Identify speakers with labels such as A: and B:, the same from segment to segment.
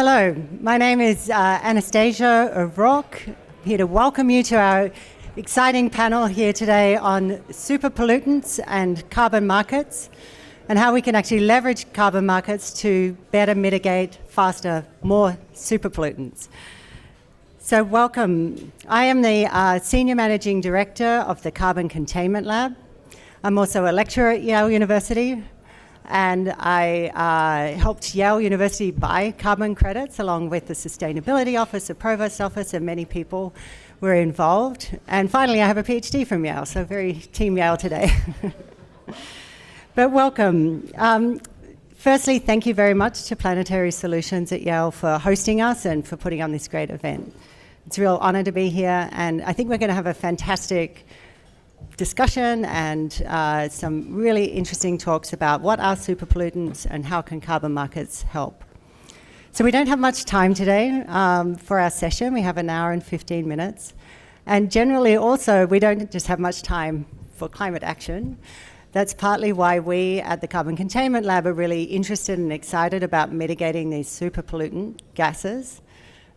A: Hello, my name is Anastasia O'Rourke, here to welcome you to our exciting panel here today on super pollutants and carbon markets and how we can actually leverage carbon markets to better mitigate faster, more super pollutants. So welcome. I am the Senior Managing Director of the Carbon Containment Lab. I'm also a lecturer at Yale University, and I helped Yale University buy carbon credits along with the Sustainability Office, the Provost Office, and many people were involved. And finally, I have a PhD from Yale, so very Team Yale today. But welcome. Firstly, thank you very much to Planetary Solutions at Yale for hosting us and for putting on this great event. It's a real honor to be here, and I think we're going to have a fantastic discussion and some really interesting talks about what are super pollutants and how can carbon markets help. So we don't have much time today for our session. We have an hour and 15 minutes. And generally also, we don't just have much time for climate action. That's partly why we at the Carbon Containment Lab are really interested and excited about mitigating these super pollutant gases.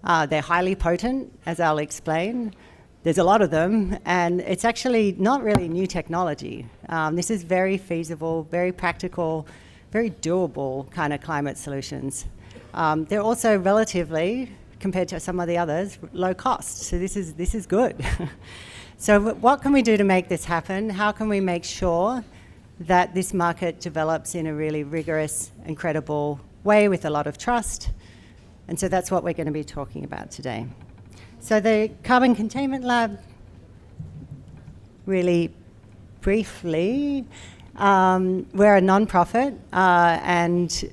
A: They're highly potent, as I'll explain. There's a lot of them, and it's actually not really new technology. This is very feasible, very practical, very doable kind of climate solutions. They're also relatively, compared to some of the others, low cost. So this is good. So what can we do to make this happen? How can we make sure that this market develops in a really rigorous and credible way with a lot of trust? And so that's what we're going to be talking about today. So the Carbon Containment Lab, really briefly, we're a non-profit and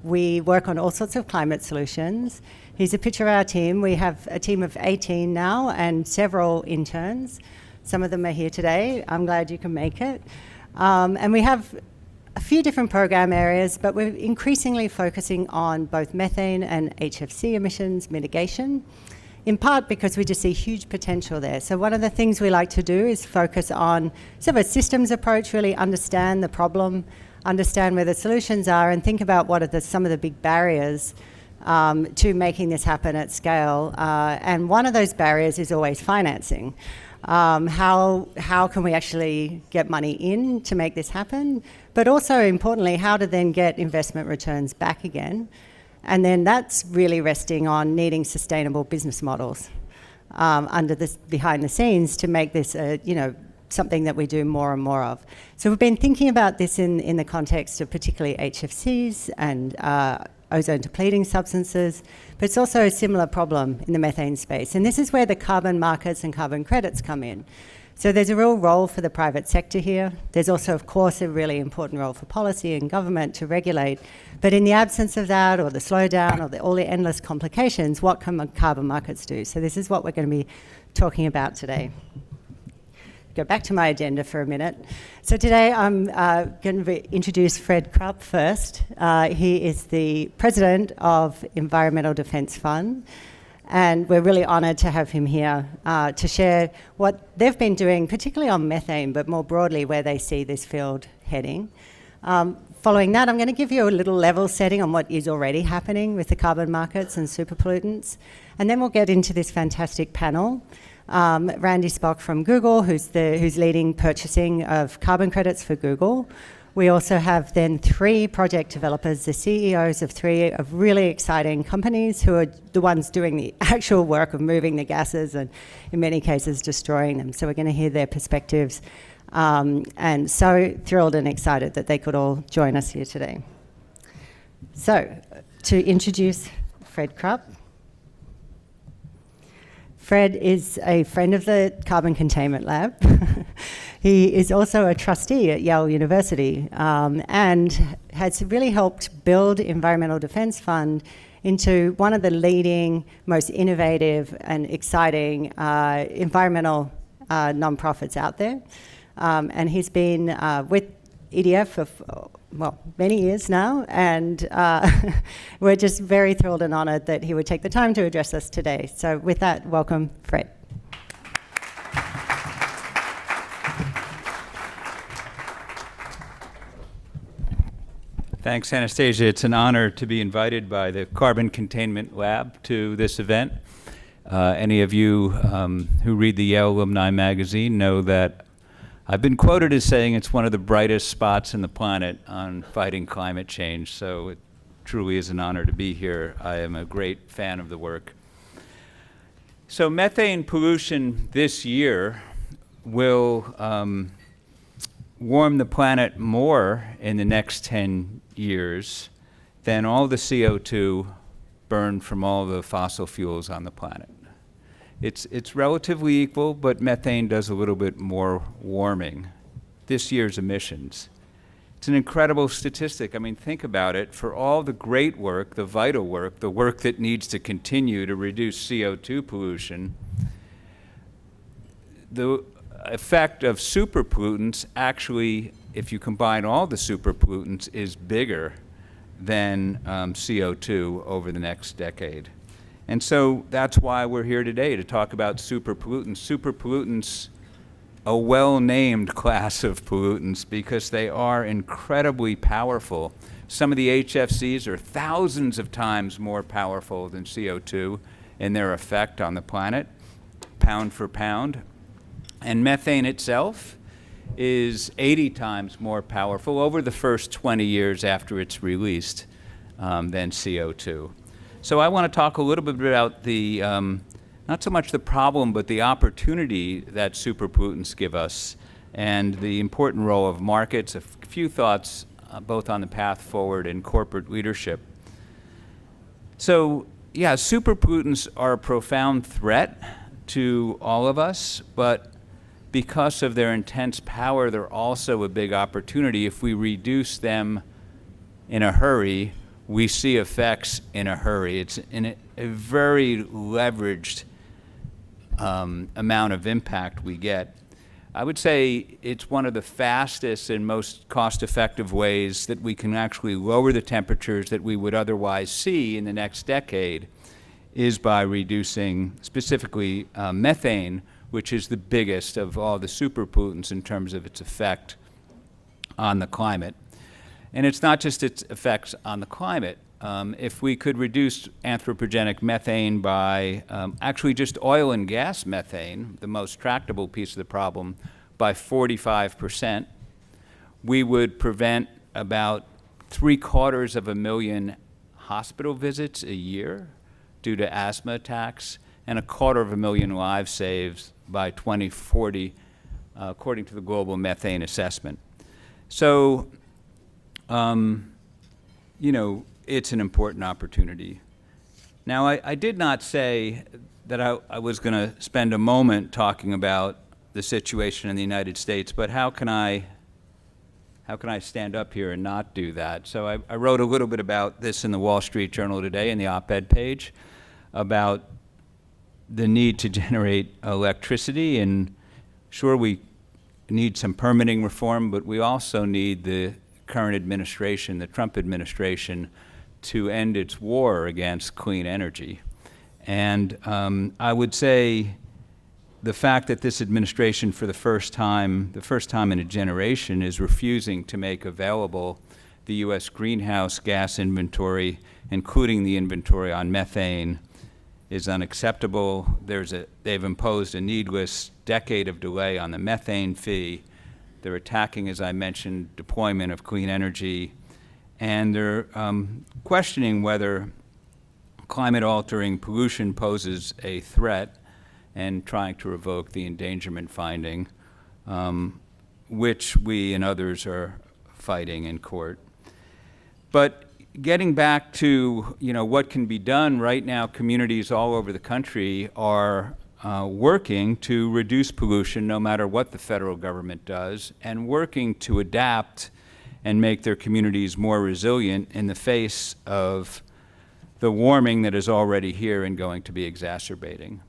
A: we work on all sorts of climate solutions. Here's a picture of our team. We have a team of 18 now and several interns. Some of them are here today. I'm glad you can make it. And we have a few different program areas, but we're increasingly focusing on both methane and HFC emissions mitigation, in part because we just see huge potential there. So one of the things we like to do is focus on sort of a systems approach, really understand the problem, understand where the solutions are, and think about what are some of the big barriers to making this happen at scale. And one of those barriers is always financing. How can we actually get money in to make this happen? But also, importantly, how to then get investment returns back again. And then that's really resting on needing sustainable business models behind the scenes to make this something that we do more and more of. So we've been thinking about this in the context of particularly HFCs and ozone depleting substances, but it's also a similar problem in the methane space. And this is where the carbon markets and carbon credits come in. So there's a real role for the private sector here. There's also, of course, a really important role for policy and government to regulate. But in the absence of that, or the slowdown, or all the endless complications, what can carbon markets do? So this is what we're going to be talking about today. Go back to my agenda for a minute. So today I'm going to introduce Fred Krupp first. He is the president of Environmental Defence Fund, and we're really honoured to have him here to share what they've been doing, particularly on methane, but more broadly where they see this field heading. Following that, I'm going to give you a little level setting on what is already happening with the carbon markets and super pollutants, and then we'll get into this fantastic panel. Randy Spock from Google, who's leading purchasing of carbon credits for Google. We also have then 3 project developers, the CEOs of 3 of really exciting companies who are the ones doing the actual work of moving the gases and in many cases destroying them. So we're going to hear their perspectives. And so thrilled and excited that they could all join us here today. So to introduce Fred Krupp. Fred is a friend of the Carbon Containment Lab. He is also a trustee at Yale University and has really helped build Environmental Defence Fund into one of the leading, most innovative and exciting environmental nonprofits out there. And he's been with EDF for many years now, and we're just very thrilled and honoured that he would take the time to address us today. So with that, welcome, Fred.
B: Thanks, Anastasia. It's an honor to be invited by the Carbon Containment Lab to this event. Any of you who read the Yale Alumni magazine know that I've been quoted as saying it's one of the brightest spots in the planet on fighting climate change, so it truly is an honor to be here. I am a great fan of the work. So methane pollution this year will warm the planet more in the next 10 years than all the CO2 burned from all the fossil fuels on the planet. It's relatively equal, but methane does a little bit more warming. This year's emissions. It's an incredible statistic. I mean, think about it. For all the great work, the vital work, the work that needs to continue to reduce CO2 pollution, the effect of superpollutants actually, if you combine all the superpollutants, is bigger than CO2 over the next decade. And so that's why we're here today, to talk about superpollutants. Superpollutants, a well-named class of pollutants because they are incredibly powerful. Some of the HFCs are thousands of times more powerful than CO2 in their effect on the planet, pound for pound. And methane itself is 80 times more powerful over the first 20 years after it's released than CO2. So I want to talk a little bit about the, not so much the problem, but the opportunity that superpollutants give us and the important role of markets, a few thoughts both on the path forward and corporate leadership. So yeah, superpollutants are a profound threat to all of us, but because of their intense power, they're also a big opportunity. If we reduce them in a hurry, we see effects in a hurry. It's in a very leveraged amount of impact we get. I would say it's one of the fastest and most cost-effective ways that we can actually lower the temperatures that we would otherwise see in the next decade is by reducing specifically methane, which is the biggest of all the superpollutants in terms of its effect on the climate. And it's not just its effects on the climate. If we could reduce anthropogenic methane by actually just oil and gas methane, the most tractable piece of the problem, by 45%, we would prevent about 750,000 hospital visits a year due to asthma attacks and 250,000 lives saved by 2040, according to the Global Methane Assessment. So, you know, it's an important opportunity. Now, I did not say that I was going to spend a moment talking about the situation in the United States, but how can I stand up here and not do that? So I wrote a little bit about this in the Wall Street Journal today in the op-ed page about the need to generate electricity, and sure, we need some permitting reform, but we also need the current administration, the Trump administration, to end its war against clean energy. And I would say the fact that this administration for the first time in a generation, is refusing to make available the U.S. greenhouse gas inventory, including the inventory on methane, is unacceptable. They've imposed a needless decade of delay on the methane fee. They're attacking, as I mentioned, deployment of clean energy, and they're questioning whether climate-altering pollution poses a threat and trying to revoke the endangerment finding, which we and others are fighting in court. But getting back to, you know, what can be done right now, communities all over the country are working to reduce pollution no matter what the federal government does, and working to adapt and make their communities more resilient in the face of the warming that is already here and going to be exacerbated.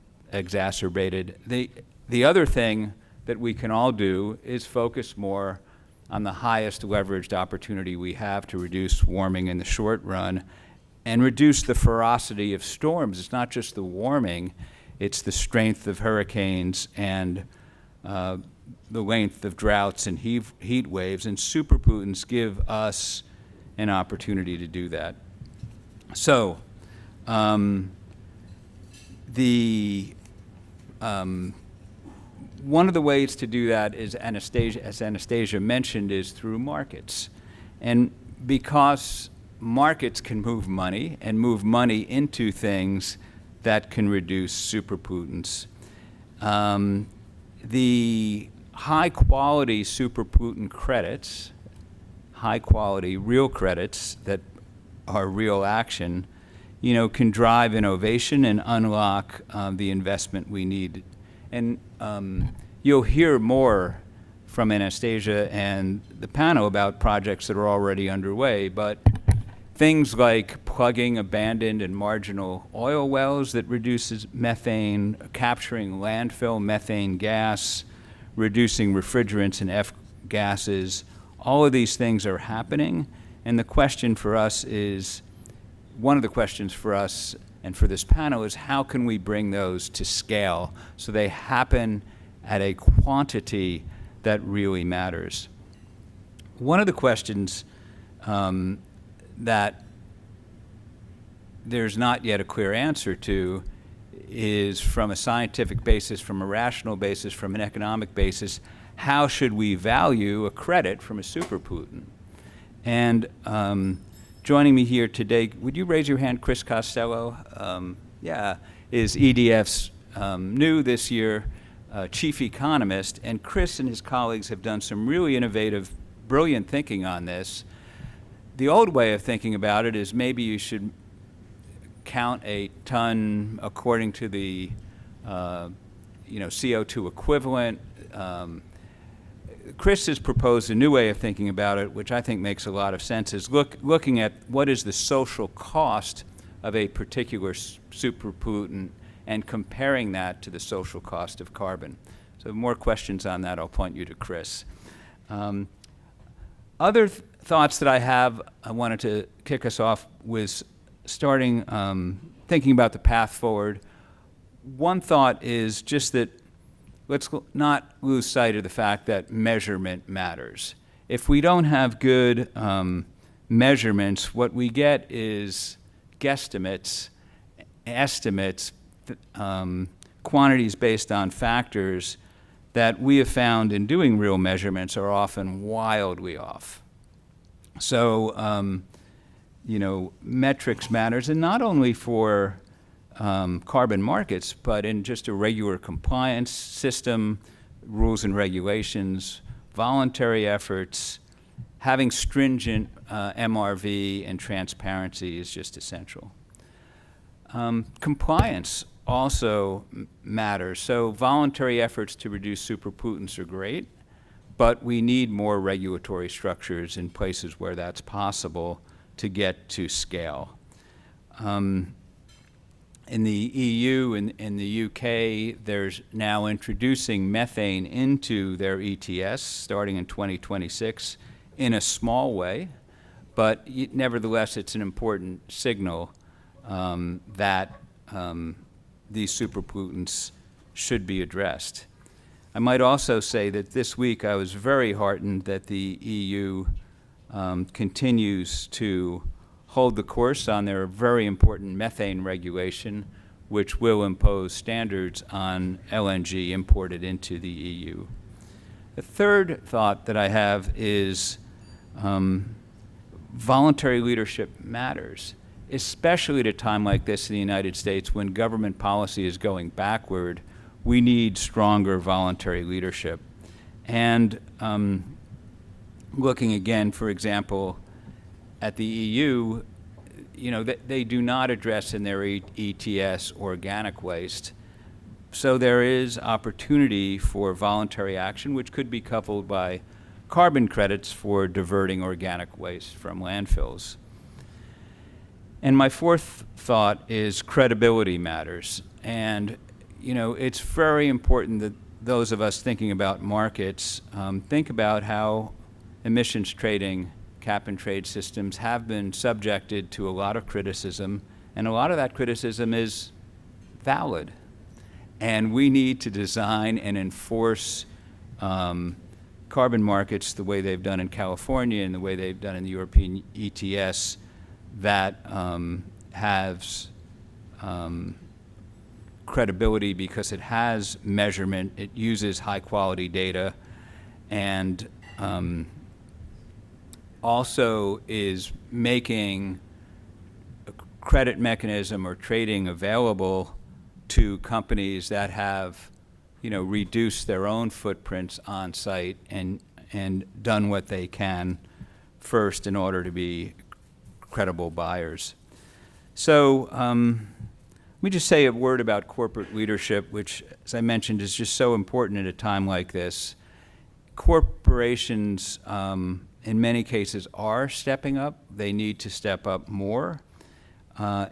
B: The other thing that we can all do is focus more on the highest leveraged opportunity we have to reduce warming in the short run and reduce the ferocity of storms. It's not just the warming, it's the strength of hurricanes and the length of droughts and heat waves. And superpollutants give us an opportunity to do that. So, one of the ways to do that is, as Anastasia mentioned, is through markets. And because markets can move money and move money into things that can reduce superpollutants, the high-quality superpollutant credits, high-quality real credits that are real action, can drive innovation and unlock the investment we need. And you'll hear more from Anastasia and the panel about projects that are already underway, but things like plugging abandoned and marginal oil wells that reduces methane, capturing landfill methane gas, reducing refrigerants and F-gases, all of these things are happening. And the question for us is, one of the questions for us and for this panel is, how can we bring those to scale so they happen at a quantity that really matters? One of the questions that there's not yet a clear answer to is, from a scientific basis, from a rational basis, from an economic basis, how should we value a credit from a superpollutant? And joining me here today, would you raise your hand, Chris Costello? Is EDF's new this year chief economist, and Chris and his colleagues have done some really innovative, brilliant thinking on this. The old way of thinking about it is maybe you should count a ton according to the CO2 equivalent. Chris has proposed a new way of thinking about it, which I think makes a lot of sense, is looking at what is the social cost of a particular superpollutant and comparing that to the social cost of carbon. So more questions on that, I'll point you to Chris. Other thoughts that I have, I wanted to kick us off with starting thinking about the path forward. One thought is just that let's not lose sight of the fact that measurement matters. If we don't have good measurements, what we get is guesstimates, estimates, quantities based on factors that we have found in doing real measurements are often wildly off. So, metrics matters, and not only for carbon markets, but in just a regular compliance system, rules and regulations, voluntary efforts, having stringent MRV and transparency is just essential. Compliance also matters. So voluntary efforts to reduce superpollutants are great, but we need more regulatory structures in places where that's possible to get to scale. In the EU and in the UK, there's now introducing methane into their ETS starting in 2026 in a small way, but nevertheless, it's an important signal that these superpollutants should be addressed. I might also say that this week I was very heartened that the EU continues to hold the course on their very important methane regulation, which will impose standards on LNG imported into the EU. The third thought that I have is voluntary leadership matters, especially at a time like this in the United States when government policy is going backward. We need stronger voluntary leadership. And looking again, for example, at the EU, they do not address in their ETS organic waste. So there is opportunity for voluntary action, which could be coupled by carbon credits for diverting organic waste from landfills. And my fourth thought is credibility matters. And, it's very important that those of us thinking about markets think about how emissions trading cap and trade systems have been subjected to a lot of criticism, and a lot of that criticism is valid. And we need to design and enforce carbon markets the way they've done in California and the way they've done in the European ETS, that has credibility because it has measurement, it uses high quality data, and also is making a credit mechanism or trading available to companies that have, reduced their own footprints on site and done what they can first in order to be credible buyers. So let me just say a word about corporate leadership, which, as I mentioned, is just so important at a time like this. Corporations, in many cases, are stepping up. They need to step up more.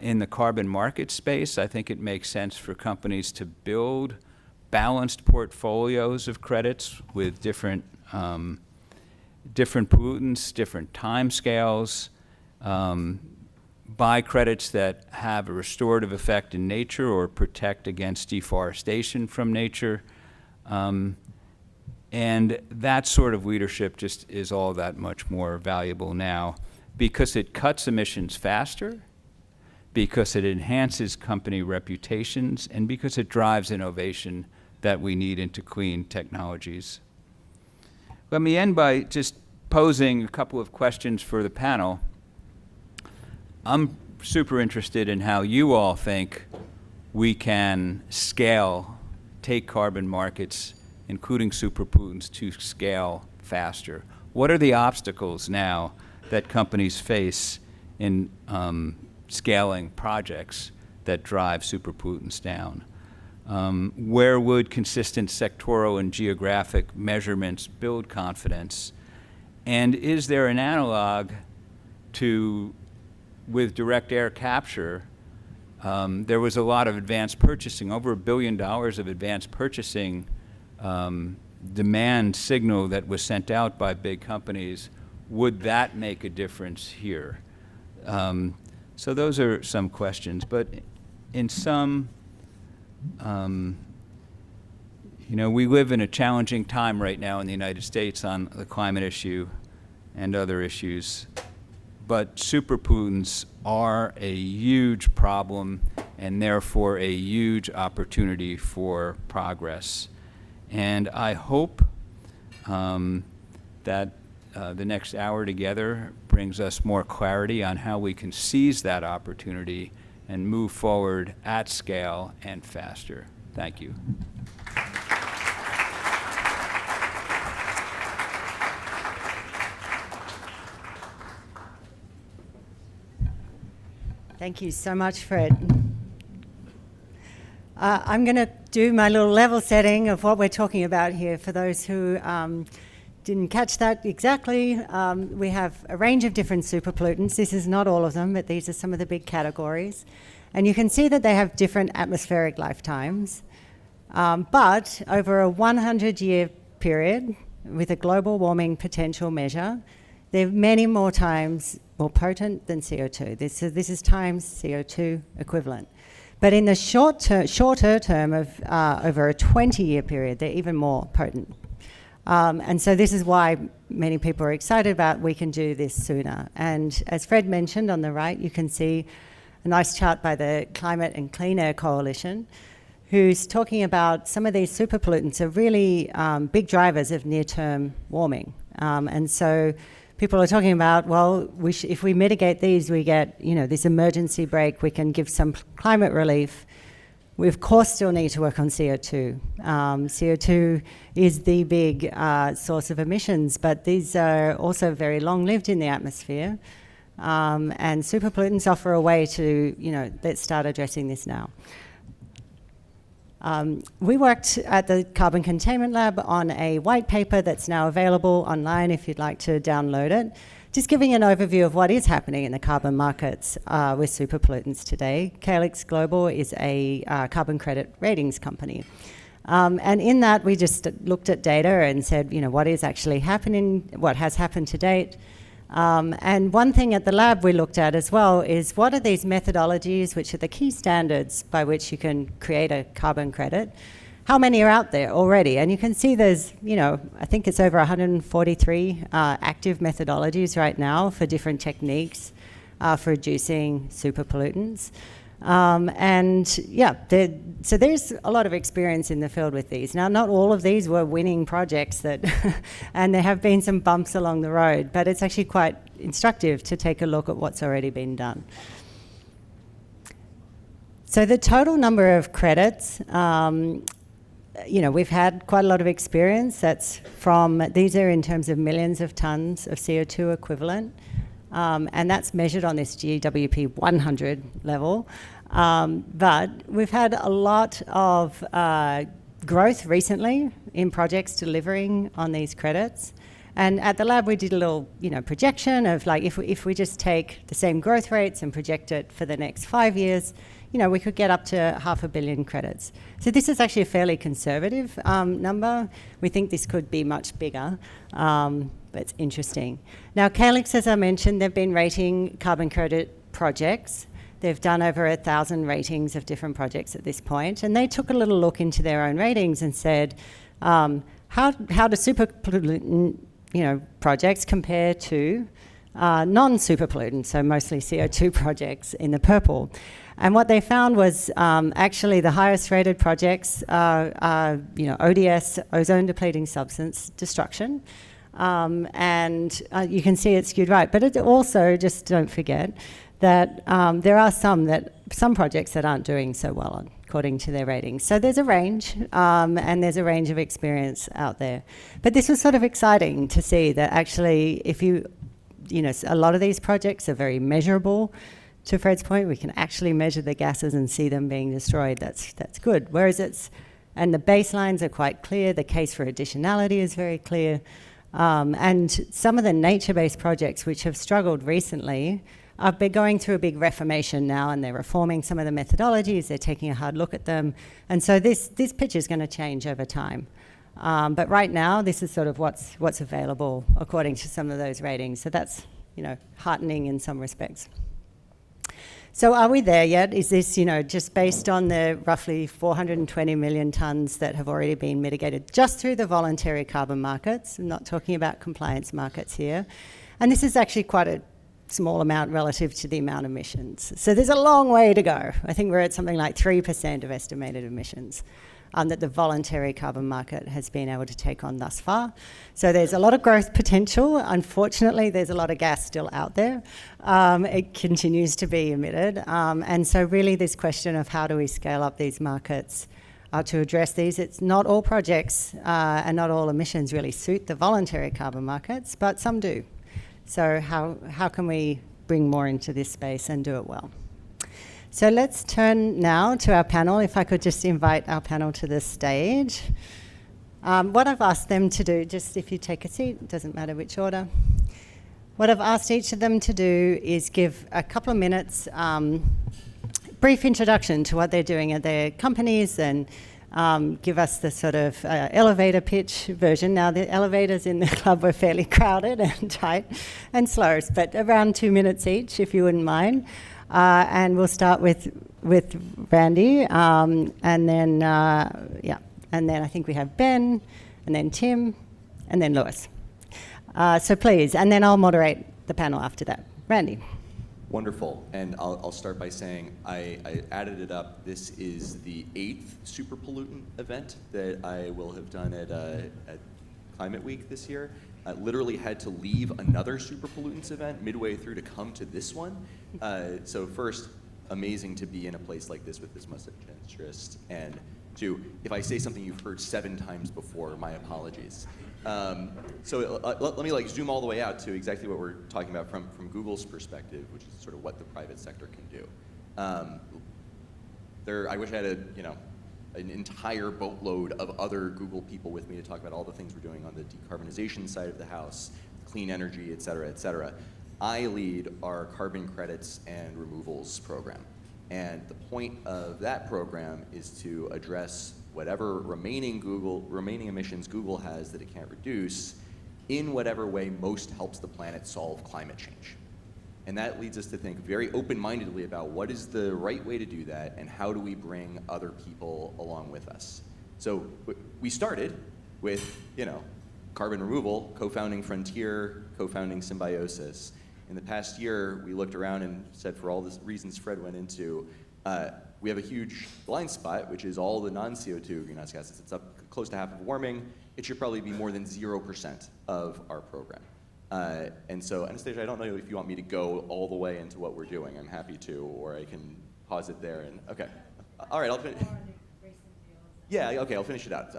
B: In the carbon market space, I think it makes sense for companies to build balanced portfolios of credits with different pollutants, different time scales, buy credits that have a restorative effect in nature or protect against deforestation from nature. And that sort of leadership just is all that much more valuable now because it cuts emissions faster, because it enhances company reputations, and because it drives innovation that we need into clean technologies. Let me end by just posing a couple of questions for the panel. I'm super interested in how you all think we can take carbon markets, including superpollutants, to scale faster. What are the obstacles now that companies face in scaling projects that drive superpollutants down? Where would consistent sectoral and geographic measurements build confidence? And is there an analog with direct air capture? There was a lot of advanced purchasing, over $1 billion of advanced purchasing demand signal that was sent out by big companies. Would that make a difference here? So those are some questions, but in some, we live in a challenging time right now in the United States on the climate issue and other issues, but superpollutants are a huge problem and therefore a huge opportunity for progress. And I hope that the next hour together brings us more clarity on how we can seize that opportunity and move forward at scale and faster. Thank you.
A: Thank you so much, Fred. I'm going to do my little level setting of what we're talking about here for those who didn't catch that exactly. We have a range of different superpollutants. This is not all of them, but these are some of the big categories. And you can see that they have different atmospheric lifetimes. But over a 100-year period, with a global warming potential measure, they're many more times more potent than CO2. This is times CO2 equivalent. But in the shorter term of over a 20-year period, they're even more potent. And so this is why many people are excited about we can do this sooner. And as Fred mentioned on the right, you can see a nice chart by the Climate and Clean Air Coalition, who's talking about some of these superpollutants are really big drivers of near-term warming. And so people are talking about, well, if we mitigate these, we get this emergency brake, we can give some climate relief. We, of course, still need to work on CO2. CO2 is the big source of emissions, but these are also very long-lived in the atmosphere. And superpollutants offer a way to, let's start addressing this now. We worked at the Carbon Containment Lab on a white paper that's now available online if you'd like to download it. Just giving an overview of what is happening in the carbon markets with superpollutants today. Calyx Global is a carbon credit ratings company. And in that, we just looked at data and said, what is actually happening, what has happened to date. And one thing at the lab we looked at as well is what are these methodologies, which are the key standards by which you can create a carbon credit, how many are out there already? And you can see there's, I think it's over 143 active methodologies right now for different techniques for reducing super pollutants. So there's a lot of experience in the field with these. Now, not all of these were winning projects and there have been some bumps along the road, but it's actually quite instructive to take a look at what's already been done. So the total number of credits, we've had quite a lot of experience. These are in terms of millions of tons of CO2 equivalent. And that's measured on this GWP 100 level. But we've had a lot of growth recently in projects delivering on these credits. And at the lab, we did a little, projection of like, if we just take the same growth rates and project it for the next 5 years, we could get up to 500 million credits. So this is actually a fairly conservative number. We think this could be much bigger. But it's interesting. Now, Calyx, as I mentioned, they've been rating carbon credit projects. They've done over 1,000 ratings of different projects at this point, and they took a little look into their own ratings and said, how do super pollutant, projects compare to non-super pollutants, so mostly CO2 projects in the purple. And what they found was actually the highest rated projects are ODS, ozone depleting substance destruction. And you can see it skewed right. But it also, just don't forget, that there are some projects that aren't doing so well according to their ratings. So there's a range, and there's a range of experience out there. But this was sort of exciting to see that actually if a lot of these projects are very measurable. To Fred's point, we can actually measure the gases and see them being destroyed. That's good. Whereas and the baselines are quite clear. The case for additionality is very clear. And some of the nature-based projects which have struggled recently have been going through a big reformation now, and they're reforming some of the methodologies. They're taking a hard look at them. And so this picture is going to change over time. But right now, this is sort of what's available according to some of those ratings. So that's, heartening in some respects. So are we there yet? Is this, just based on the roughly 420 million tonnes that have already been mitigated just through the voluntary carbon markets? I'm not talking about compliance markets here. And this is actually quite a small amount relative to the amount of emissions. So there's a long way to go. I think we're at something like 3% of estimated emissions that the voluntary carbon market has been able to take on thus far. So there's a lot of growth potential. Unfortunately, there's a lot of gas still out there. It continues to be emitted. And so really this question of how do we scale up these markets to address these. It's not all projects and not all emissions really suit the voluntary carbon markets, but some do. So how can we bring more into this space and do it well? So let's turn now to our panel. If I could just invite our panel to the stage. What I've asked them to do, just if you take a seat, it doesn't matter which order. What I've asked each of them to do is give a couple of minutes, brief introduction to what they're doing at their companies and give us the sort of elevator pitch version. Now, the elevators in the club were fairly crowded and tight and slow, but around 2 minutes each, if you wouldn't mind. And we'll start with Randy, and then I think we have Ben, and then Tim, and then Lewis. So please, and then I'll moderate the panel after that. Randy.
C: Wonderful, and I'll start by saying I added it up. This is the 8th super pollutant event that I will have done at Climate Week this year. I literally had to leave another super pollutants event midway through to come to this one. So first, amazing to be in a place like this with this much interest. And two, if I say something you've heard 7 times before, my apologies. So let me zoom all the way out to exactly what we're talking about from Google's perspective, which is sort of what the private sector can do. I wish I had an entire boatload of other Google people with me to talk about all the things we're doing on the decarbonization side of the house, clean energy, et cetera, et cetera. I lead our carbon credits and removals program. And the point of that program is to address whatever remaining emissions Google has that it can't reduce in whatever way most helps the planet solve climate change. And that leads us to think very open-mindedly about what is the right way to do that and how do we bring other people along with us. So we started with, carbon removal, co-founding Frontier, co-founding Symbiosis. In the past year, we looked around and said, for all the reasons Fred went into, we have a huge blind spot, which is all the non-CO2 greenhouse gases. It's up close to half of warming. It should probably be more than 0% of our program. And so, Anastasia, I don't know if you want me to go all the way into what we're doing. I'm happy to, or I can pause it there. And okay, all right, I'll finish. Yeah, okay, I'll finish it out.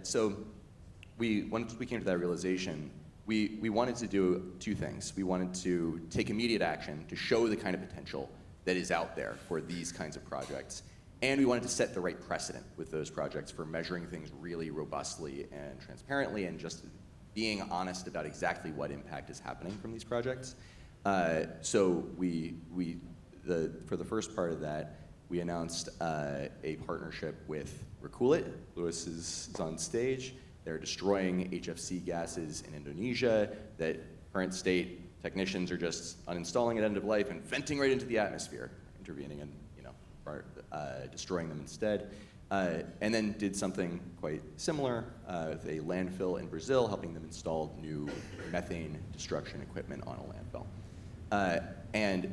C: So once we came to that realization, we wanted to do two things. We wanted to take immediate action to show the kind of potential that is out there for these kinds of projects. And we wanted to set the right precedent with those projects for measuring things really robustly and transparently and just being honest about exactly what impact is happening from these projects. So for the first part of that, we announced a partnership with Recool It. Lewis is on stage. They're destroying HFC gases in Indonesia that current state technicians are just uninstalling at end of life and venting right into the atmosphere, intervening and destroying them instead. And then did something quite similar with a landfill in Brazil, helping them install new methane destruction equipment on a landfill. And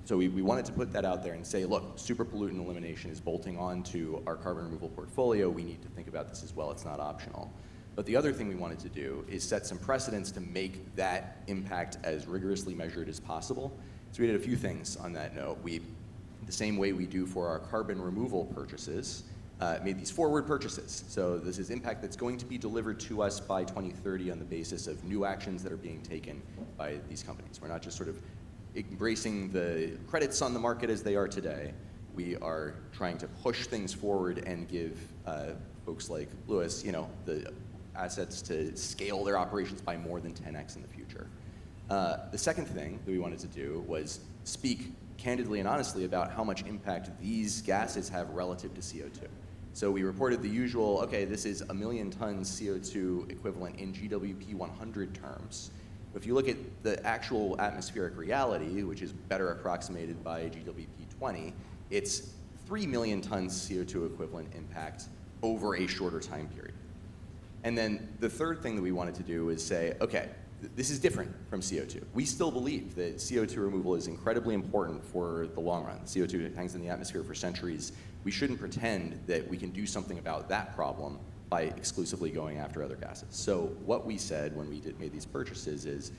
C: so we wanted to put that out there and say, look, super pollutant elimination is bolting on to our carbon removal portfolio. We need to think about this as well. It's not optional. But the other thing we wanted to do is set some precedents to make that impact as rigorously measured as possible. So we did a few things on that note. The same way we do for our carbon removal purchases, made these forward purchases. So this is impact that's going to be delivered to us by 2030 on the basis of new actions that are being taken by these companies. We're not just sort of embracing the credits on the market as they are today. We are trying to push things forward and give folks like Lewis, the assets to scale their operations by more than 10x in the future. The second thing that we wanted to do was speak candidly and honestly about how much impact these gases have relative to CO2. So we reported the usual, okay, this is 1 million tons CO2 equivalent in GWP 100 terms. If you look at the actual atmospheric reality, which is better approximated by GWP 20, it's 3 million tons CO2 equivalent impact over a shorter time period. And then the third thing that we wanted to do is say, okay, this is different from CO2. We still believe that CO2 removal is incredibly important for the long run. CO2 hangs in the atmosphere for centuries. We shouldn't pretend that we can do something about that problem by exclusively going after other gases. So what we said when we made these purchases is,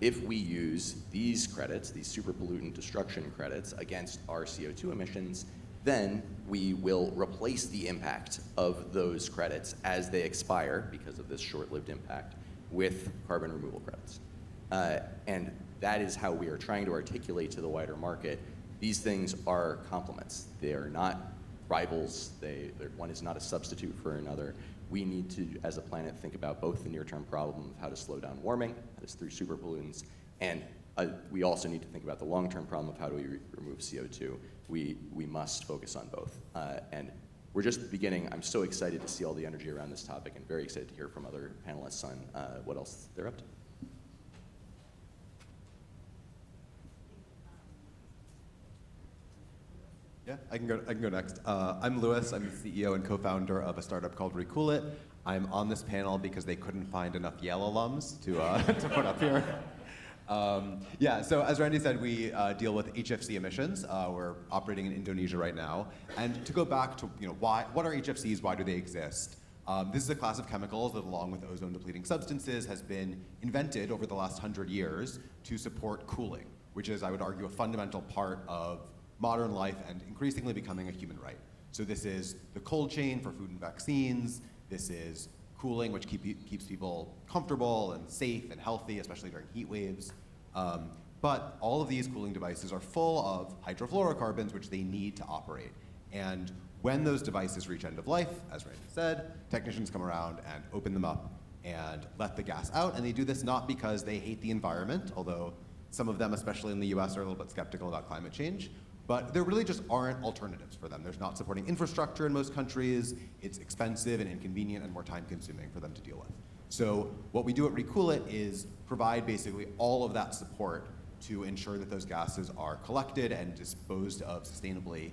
C: if we use these credits, these super pollutant destruction credits against our CO2 emissions, then we will replace the impact of those credits as they expire because of this short-lived impact with carbon removal credits. And that is how we are trying to articulate to the wider market, these things are complements. They are not rivals. One is not a substitute for another. We need to, as a planet, think about both the near-term problem of how to slow down warming, that is through super pollutants, and we also need to think about the long-term problem of how do we remove CO2. We must focus on both. And we're just beginning. I'm so excited to see all the energy around this topic and very excited to hear from other panelists on what else they're up to.
D: Yeah, I can go next. I'm Lewis. I'm the CEO and co-founder of a startup called Recool It. I'm on this panel because they couldn't find enough Yale alums to put up here. Yeah, so as Randy said, we deal with HFC emissions. We're operating in Indonesia right now. And to go back to what are HFCs, why do they exist? This is a class of chemicals that, along with ozone-depleting substances, has been invented over the last 100 years to support cooling, which is, I would argue, a fundamental part of modern life and increasingly becoming a human right. So this is the cold chain for food and vaccines. This is cooling, which keeps people comfortable and safe and healthy, especially during heat waves. But all of these cooling devices are full of hydrofluorocarbons, which they need to operate. And when those devices reach end of life, as Randy said, technicians come around and open them up and let the gas out. And they do this not because they hate the environment, although some of them, especially in the US, are a little bit skeptical about climate change. But there really just aren't alternatives for them. There's not supporting infrastructure in most countries. It's expensive and inconvenient and more time-consuming for them to deal with. So what we do at Recool It is provide basically all of that support to ensure that those gases are collected and disposed of sustainably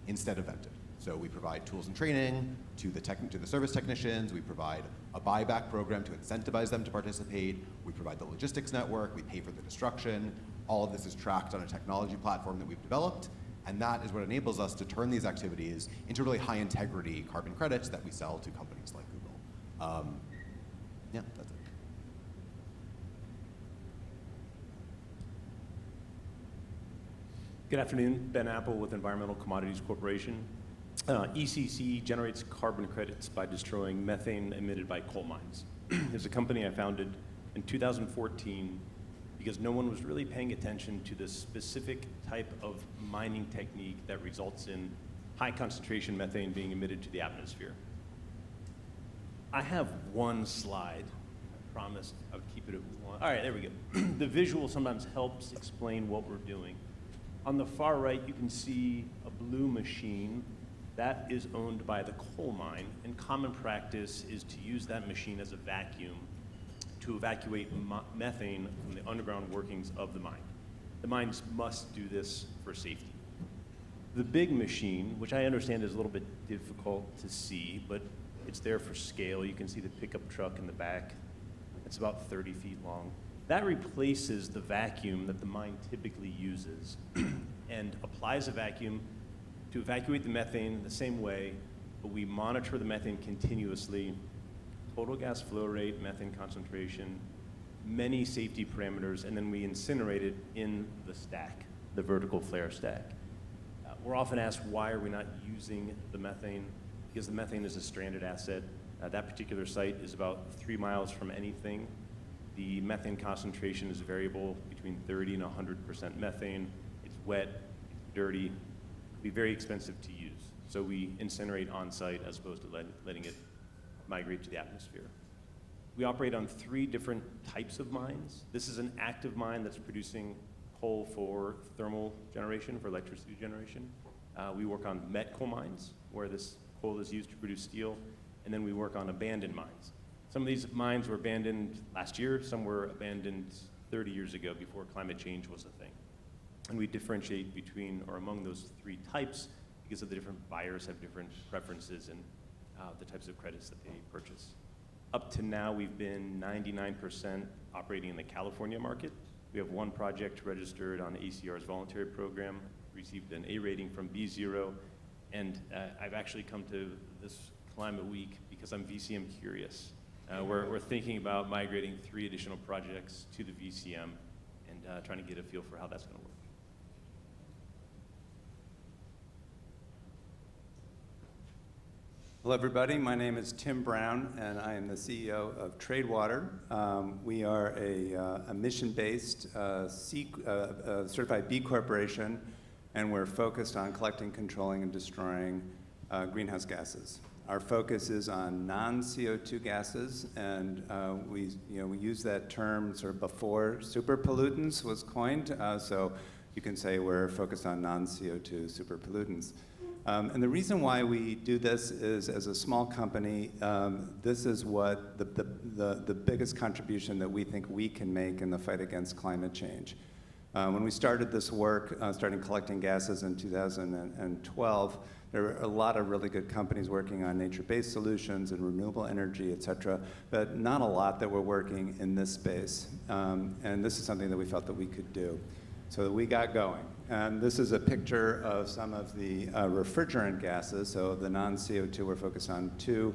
D: instead of vented. So we provide tools and training to the service technicians. We provide a buyback program to incentivize them to participate. We provide the logistics network. We pay for the destruction. All of this is tracked on a technology platform that we've developed. And that is what enables us to turn these activities into really high integrity carbon credits that we sell to companies like Google. Yeah, that's it.
E: Good afternoon, Ben Apple with Environmental Commodities Corporation. ECC generates carbon credits by destroying methane emitted by coal mines. It's a company I founded in 2014 because no one was really paying attention to the specific type of mining technique that results in high concentration methane being emitted to the atmosphere. I have one slide. I promised I would keep it at one. All right, there we go. The visual sometimes helps explain what we're doing. On the far right, you can see a blue machine. That is owned by the coal mine, and common practice is to use that machine as a vacuum to evacuate methane from the underground workings of the mine. The mines must do this for safety. The big machine, which I understand is a little bit difficult to see, but it's there for scale. You can see the pickup truck in the back. It's about 30 feet long. That replaces the vacuum that the mine typically uses and applies a vacuum to evacuate the methane the same way, but we monitor the methane continuously. Total gas flow rate, methane concentration, many safety parameters, and then we incinerate it in the stack, the vertical flare stack. We're often asked, why are we not using the methane? Because the methane is a stranded asset. That particular site is about 3 miles from anything. The methane concentration is variable between 30 and 100% methane. It's wet, it's dirty, it can be very expensive to use. So we incinerate on site as opposed to letting it migrate to the atmosphere. We operate on 3 different types of mines. This is an active mine that's producing coal for thermal generation, for electricity generation. We work on met coal mines, where this coal is used to produce steel, and then we work on abandoned mines. Some of these mines were abandoned last year, some were abandoned 30 years ago before climate change was a thing. And we differentiate between or among those 3 types because of the different buyers have different preferences and the types of credits that they purchase. Up to now, we've been 99% operating in the California market. We have 1 project registered on ACR's voluntary program, received an A rating from B0, and I've actually come to this Climate Week because I'm VCM curious. We're thinking about migrating 3 additional projects to the VCM and trying to get a feel for how that's going to work.
F: Hello, everybody. My name is Tim Brown, and I am the CEO of Tradewater. We are a mission-based certified B Corporation, and we're focused on collecting, controlling, and destroying greenhouse gases. Our focus is on non-CO2 gases, and we use that term sort of before super pollutants was coined. So you can say we're focused on non-CO2 super pollutants. And the reason why we do this is, as a small company, this is what the biggest contribution that we think we can make in the fight against climate change. When we started this work, starting collecting gases in 2012, there were a lot of really good companies working on nature-based solutions and renewable energy, et cetera, but not a lot that were working in this space. And this is something that we felt that we could do. So we got going. And this is a picture of some of the refrigerant gases. So the non-CO2, we're focused on two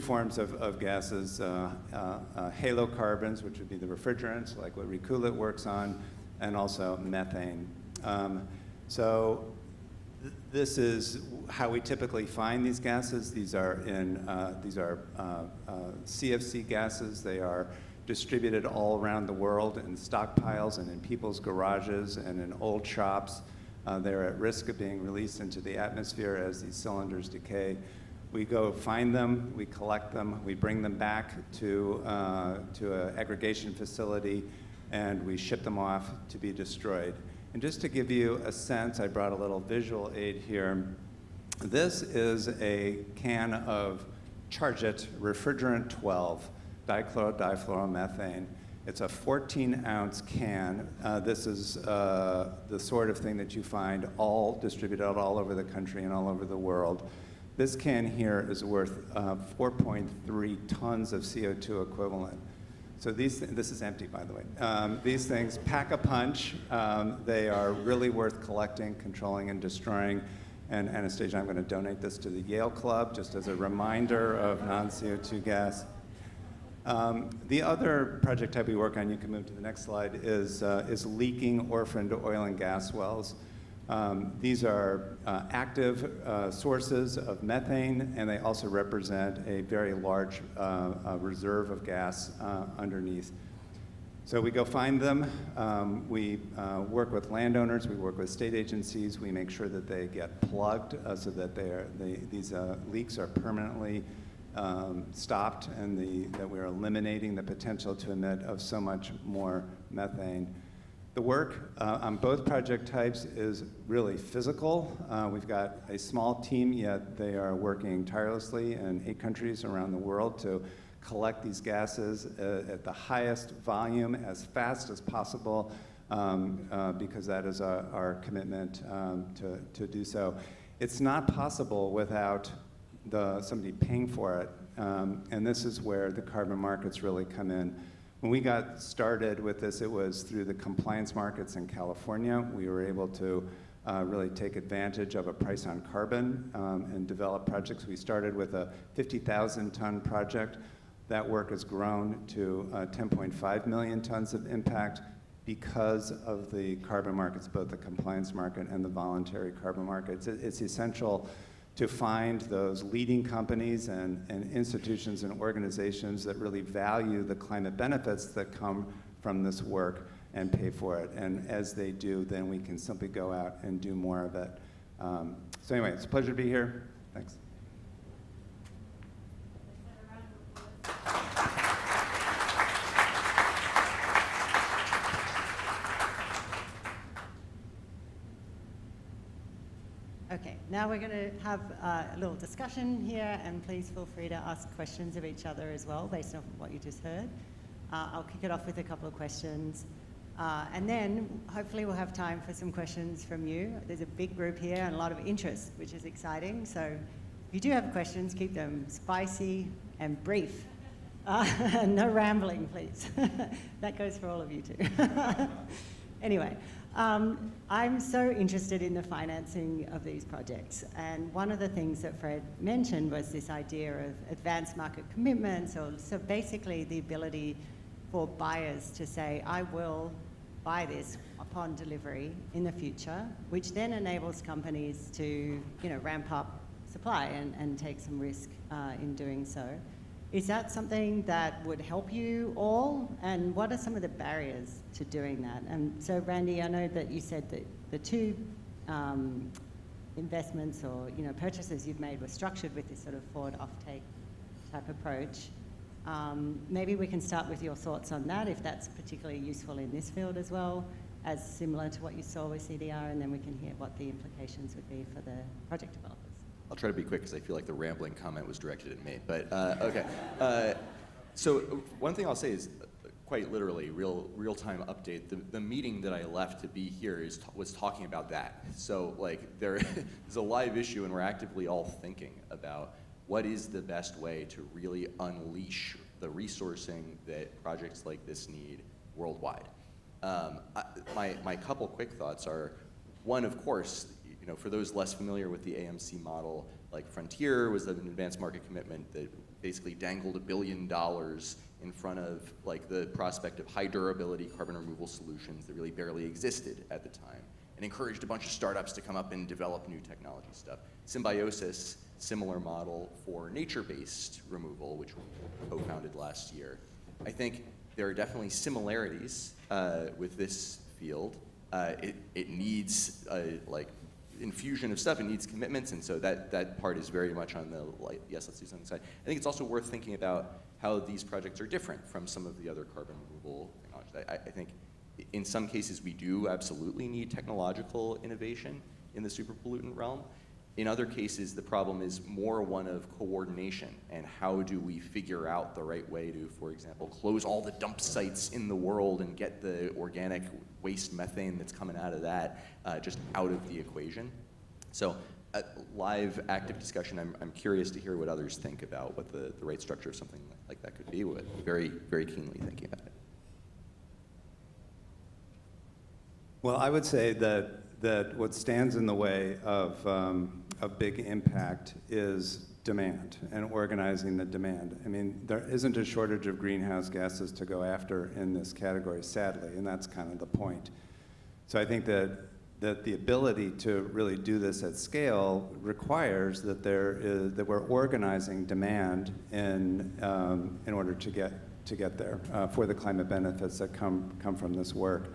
F: forms of gases, halocarbons, which would be the refrigerants, like what Recoolit works on, and also methane. This is how we typically find these gases. These are CFC gases. They are distributed all around the world in stockpiles and in people's garages and in old shops. They're at risk of being released into the atmosphere as these cylinders decay. We go find them, we collect them, we bring them back to an aggregation facility, and we ship them off to be destroyed. And just to give you a sense, I brought a little visual aid here. This is a can of Charge It Refrigerant 12, dichloromethane. It's a 14-ounce can. This is the sort of thing that you find all distributed all over the country and all over the world. This can here is worth 4.3 tons of CO2 equivalent. So this is empty, by the way. These things pack a punch. They are really worth collecting, controlling, and destroying. And Anastasia, I'm going to donate this to the Yale Club just as a reminder of non-CO2 gas. The other project type we work on, you can move to the next slide, is leaking orphaned oil and gas wells. These are active sources of methane, and they also represent a very large reserve of gas underneath. So we go find them. We work with landowners. We work with state agencies. We make sure that they get plugged so that these leaks are permanently stopped, and that we're eliminating the potential to emit of so much more methane. The work on both project types is really physical. We've got a small team, yet they are working tirelessly in 8 countries around the world to collect these gases at the highest volume as fast as possible, because that is our commitment to do so. It's not possible without somebody paying for it, and this is where the carbon markets really come in. When we got started with this, it was through the compliance markets in California. We were able to really take advantage of a price on carbon and develop projects. We started with a 50,000-ton project. That work has grown to 10.5 million tons of impact because of the carbon markets, both the compliance market and the voluntary carbon markets. It's essential to find those leading companies and institutions and organizations that really value the climate benefits that come from this work and pay for it. And as they do, then we can simply go out and do more of it. So anyway, it's a pleasure to be here. Thanks.
A: Okay, now we're going to have a little discussion here, and please feel free to ask questions of each other as well, based on what you just heard. I'll kick it off with a couple of questions, and then hopefully we'll have time for some questions from you. There's a big group here and a lot of interest, which is exciting, so if you do have questions, keep them spicy and brief. No rambling, please. That goes for all of you too. Anyway, I'm so interested in the financing of these projects, and one of the things that Fred mentioned was this idea of advanced market commitments, or so basically the ability for buyers to say, I will buy this upon delivery in the future, which then enables companies to ramp up supply and take some risk in doing so. Is that something that would help you all? And what are some of the barriers to doing that? And so, Randy, I know that you said that the 2 investments or purchases you've made were structured with this sort of forward offtake type approach. Maybe we can start with your thoughts on that, if that's particularly useful in this field as well, as similar to what you saw with CDR, and then we can hear what the implications would be for the project developers.
C: I'll try to be quick because I feel like the rambling comment was directed at me, but okay. So one thing I'll say is quite literally, real-time update. The meeting that I left to be here was talking about that. So like there is a live issue, and we're actively all thinking about what is the best way to really unleash the resourcing that projects like this need worldwide. My couple quick thoughts are, one, of course, for those less familiar with the AMC model, like Frontier was an advanced market commitment that basically dangled $1 billion in front of like the prospect of high durability carbon removal solutions that really barely existed at the time, and encouraged a bunch of startups to come up and develop new technology stuff. Symbiosis, similar model for nature-based removal, which we co-founded last year. I think there are definitely similarities with this field. It needs like infusion of stuff, it needs commitments, and so that part is very much on the yes, let's do something side. I think it's also worth thinking about how these projects are different from some of the other carbon removal technologies. I think in some cases we do absolutely need technological innovation in the super pollutant realm. In other cases, the problem is more one of coordination and how do we figure out the right way to, for example, close all the dump sites in the world and get the organic waste methane that's coming out of that just out of the equation. So live, active discussion, I'm curious to hear what others think about what the right structure of something like that could be. With very, very keenly thinking about it.
F: Well, I would say that what stands in the way of big impact is demand and organizing the demand. I mean, there isn't a shortage of greenhouse gases to go after in this category, sadly, and that's kind of the point. So I think that the ability to really do this at scale requires that that we're organizing demand in order to get there for the climate benefits that come from this work.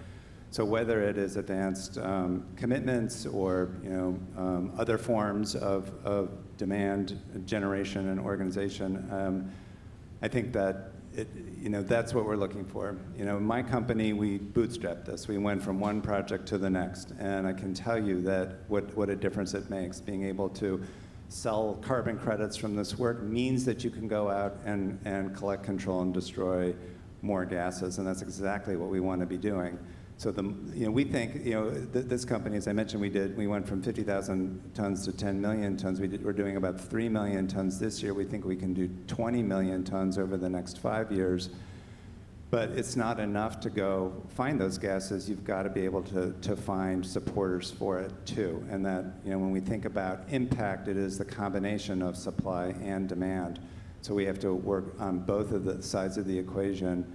F: So whether it is advanced commitments or other forms of demand generation and organization, I think that that's what we're looking for. In my company, we bootstrapped this. We went from one project to the next, and I can tell you that what a difference it makes. Being able to sell carbon credits from this work means that you can go out and collect, control, and destroy more gases, and that's exactly what we want to be doing. So we think, this company, as I mentioned, we went from 50,000 tons to 10 million tons. We're doing about 3 million tons this year. We think we can do 20 million tons over the next 5 years. But it's not enough to go find those gases. You've got to be able to find supporters for it too. And that, when we think about impact, it is the combination of supply and demand. So we have to work on both of the sides of the equation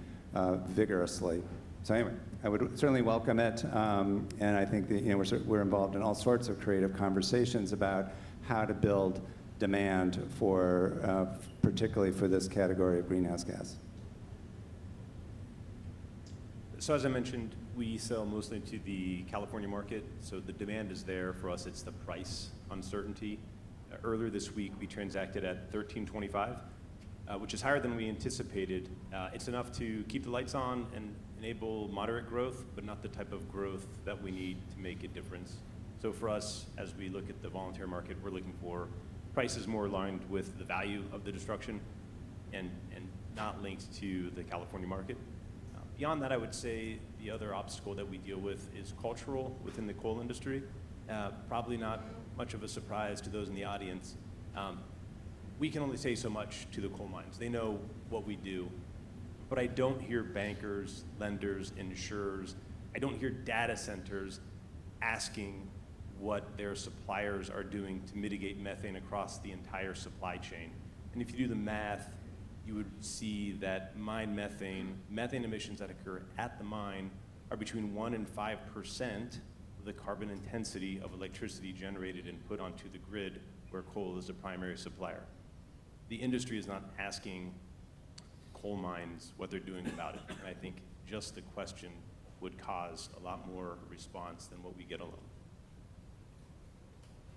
F: vigorously. So anyway, I would certainly welcome it, and I think that we're involved in all sorts of creative conversations about how to build demand for, particularly for this category of greenhouse gas.
E: So as I mentioned, we sell mostly to the California market, so the demand is there. For us, it's the price uncertainty. Earlier this week, we transacted at $13.25, which is higher than we anticipated. It's enough to keep the lights on and enable moderate growth, but not the type of growth that we need to make a difference. So for us, as we look at the volunteer market, we're looking for prices more aligned with the value of the destruction and not linked to the California market. Beyond that, I would say the other obstacle that we deal with is cultural within the coal industry. Probably not much of a surprise to those in the audience. We can only say so much to the coal mines. They know what we do. But I don't hear bankers, lenders, insurers, I don't hear data centers asking what their suppliers are doing to mitigate methane across the entire supply chain. And if you do the math, you would see that methane emissions that occur at the mine are between 1% and 5% of the carbon intensity of electricity generated and put onto the grid where coal is a primary supplier. The industry is not asking coal mines what they're doing about it. And I think just the question would cause a lot more response than what we get alone.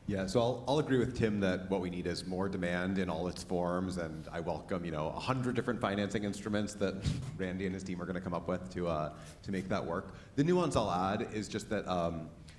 D: Yeah, so I'll agree with Tim that what we need is more demand in all its forms, and I welcome 100 different financing instruments that Randy and his team are going to come up with to make that work. The nuance I'll add is just that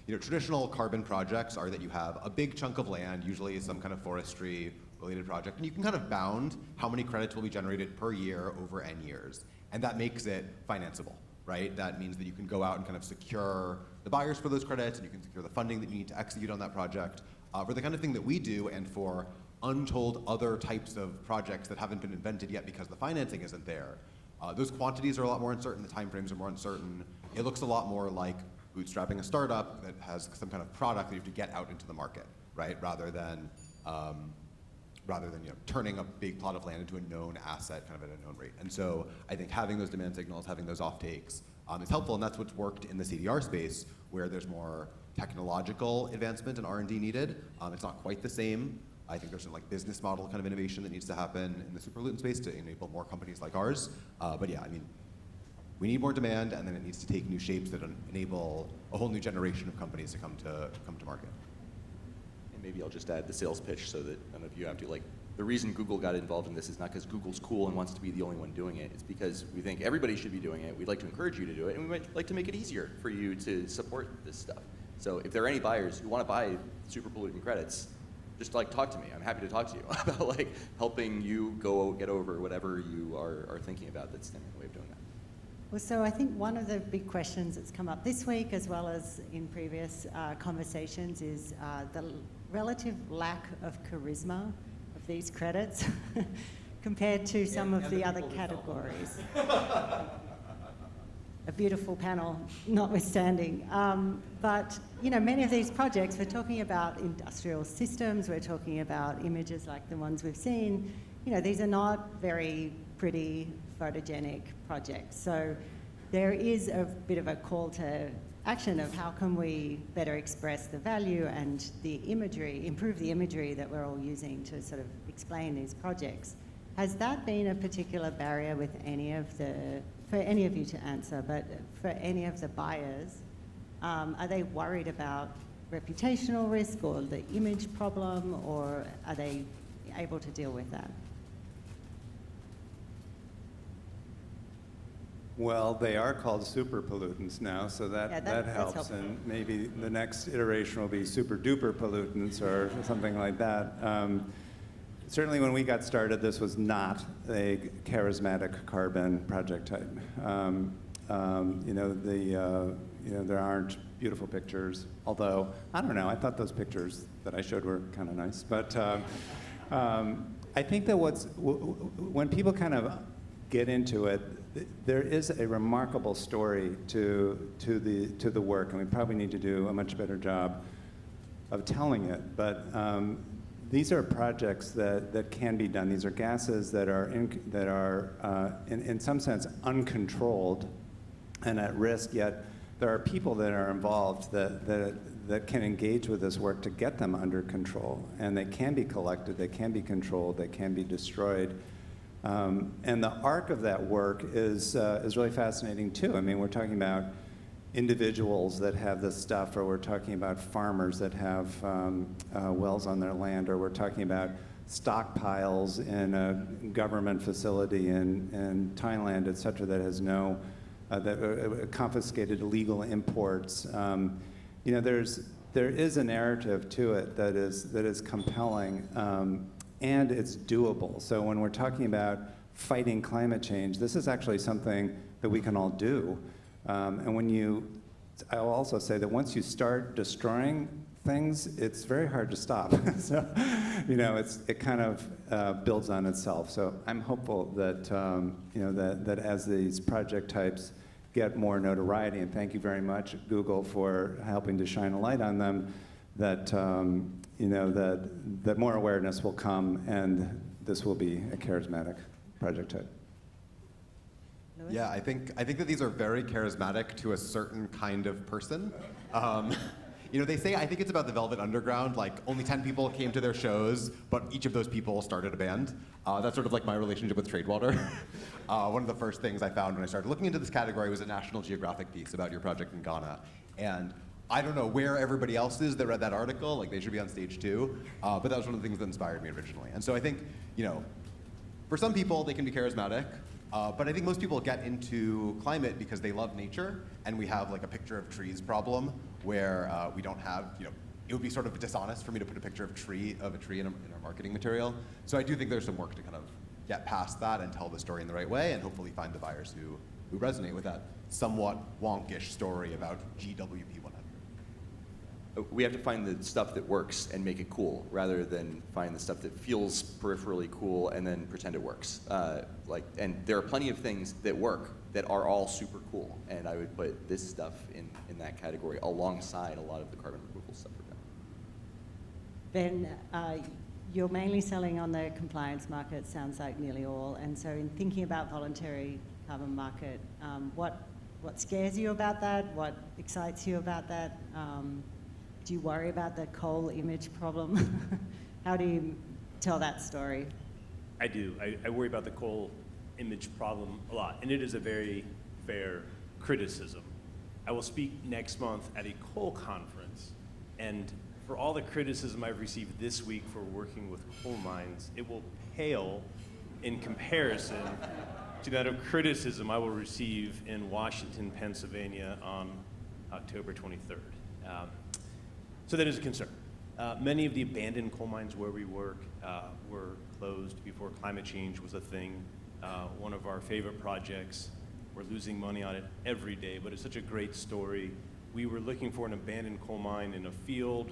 D: traditional carbon projects are that you have a big chunk of land, usually some kind of forestry related project, and you can kind of bound how many credits will be generated per year over N years. And that makes it financeable, right? That means that you can go out and kind of secure the buyers for those credits, and you can secure the funding that you need to execute on that project. For the kind of thing that we do, and for untold other types of projects that haven't been invented yet because the financing isn't there, those quantities are a lot more uncertain, the timeframes are more uncertain. It looks a lot more like bootstrapping a startup that has some kind of product that you have to get out into the market, right? Rather than turning a big plot of land into a known asset kind of at a known rate. And so I think having those demand signals, having those off-takes is helpful, and that's what's worked in the CDR space, where there's more technological advancement and R&D needed. It's not quite the same. I think there's some business model kind of innovation that needs to happen in the superpollutant space to enable more companies like ours. But yeah, I mean, we need more demand, and then it needs to take new shapes that enable a whole new generation of companies to come to market.
C: Maybe I'll just add the sales pitch so that none of you have to, the reason Google got involved in this is not because Google's cool and wants to be the only one doing it. It's because we think everybody should be doing it. We'd like to encourage you to do it, and we might like to make it easier for you to support this stuff. So if there are any buyers who want to buy super pollutant credits, just like talk to me. I'm happy to talk to you about like helping you get over whatever you are thinking about that's standing in the way of doing that.
A: Well, so I think one of the big questions that's come up this week, as well as in previous conversations, is the relative lack of charisma of these credits compared to some of the other categories. A beautiful panel, notwithstanding. But you know, many of these projects, we're talking about industrial systems, we're talking about images like the ones we've seen. You know, these are not very pretty, photogenic projects. So there is a bit of a call to action of how can we better express the value and the imagery, improve the imagery that we're all using to sort of explain these projects. Has that been a particular barrier with any of the, for any of you to answer, but for any of the buyers, are they worried about reputational risk or the image problem, or are they able to deal with that?
F: Well, they are called super pollutants now, so that
A: that's
F: helps.
A: helpful.
F: And maybe the next iteration will be super duper pollutants or something like that. Certainly when we got started, this was not a charismatic carbon project type. There aren't beautiful pictures, although, I don't know, I thought those pictures that I showed were kind of nice. But I think that when people kind of get into it, there is a remarkable story to the work, and we probably need to do a much better job of telling it. But these are projects that can be done. These are gases that are in some sense uncontrolled and at risk. Yet there are people that are involved that can engage with this work to get them under control, and they can be collected, they can be controlled, they can be destroyed. And the arc of that work is really fascinating too. I mean, we're talking about individuals that have this stuff, or we're talking about farmers that have wells on their land, or we're talking about stockpiles in a government facility in Thailand, et cetera, that has confiscated illegal imports. There is a narrative to it that is compelling, and it's doable. So when we're talking about fighting climate change, this is actually something that we can all do. And I will also say that once you start destroying things, it's very hard to stop. So, it kind of builds on itself. So I'm hopeful that, that as these project types get more notoriety, and thank you very much, Google, for helping to shine a light on them, that, that more awareness will come, and this will be a charismatic project type.
A: Louis?
D: Yeah, I think that these are very charismatic to a certain kind of person. They say, I think it's about the Velvet Underground, like only 10 people came to their shows, but each of those people started a band. That's sort of like my relationship with Tradewater. One of the first things I found when I started looking into this category was a National Geographic piece about your project in Ghana. And I don't know where everybody else is that read that article, like they should be on stage too, but that was one of the things that inspired me originally. And so I think, for some people they can be charismatic, but I think most people get into climate because they love nature, and we have like a picture of trees problem where we don't have, it would be sort of dishonest for me to put a picture of a tree in our marketing material. So I do think there's some work to kind of get past that and tell the story in the right way, and hopefully find the buyers who resonate with that somewhat wonkish story about GWP 100.
C: We have to find the stuff that works and make it cool, rather than find the stuff that feels peripherally cool and then pretend it works. And there are plenty of things that work that are all super cool, and I would put this stuff in that category alongside a lot of the carbon removal stuff we're doing.
A: Ben, you're mainly selling on the compliance market, sounds like nearly all, and so in thinking about voluntary carbon market, what scares you about that? What excites you about that? Do you worry about the coal image problem? How do you tell that story?
E: I do. I worry about the coal image problem a lot, and it is a very fair criticism. I will speak next month at a coal conference, and for all the criticism I've received this week for working with coal mines, it will pale in comparison to that of criticism I will receive in Washington, Pennsylvania on October 23rd. So that is a concern. Many of the abandoned coal mines where we work were closed before climate change was a thing. One of our favorite projects, we're losing money on it every day, but it's such a great story. We were looking for an abandoned coal mine in a field,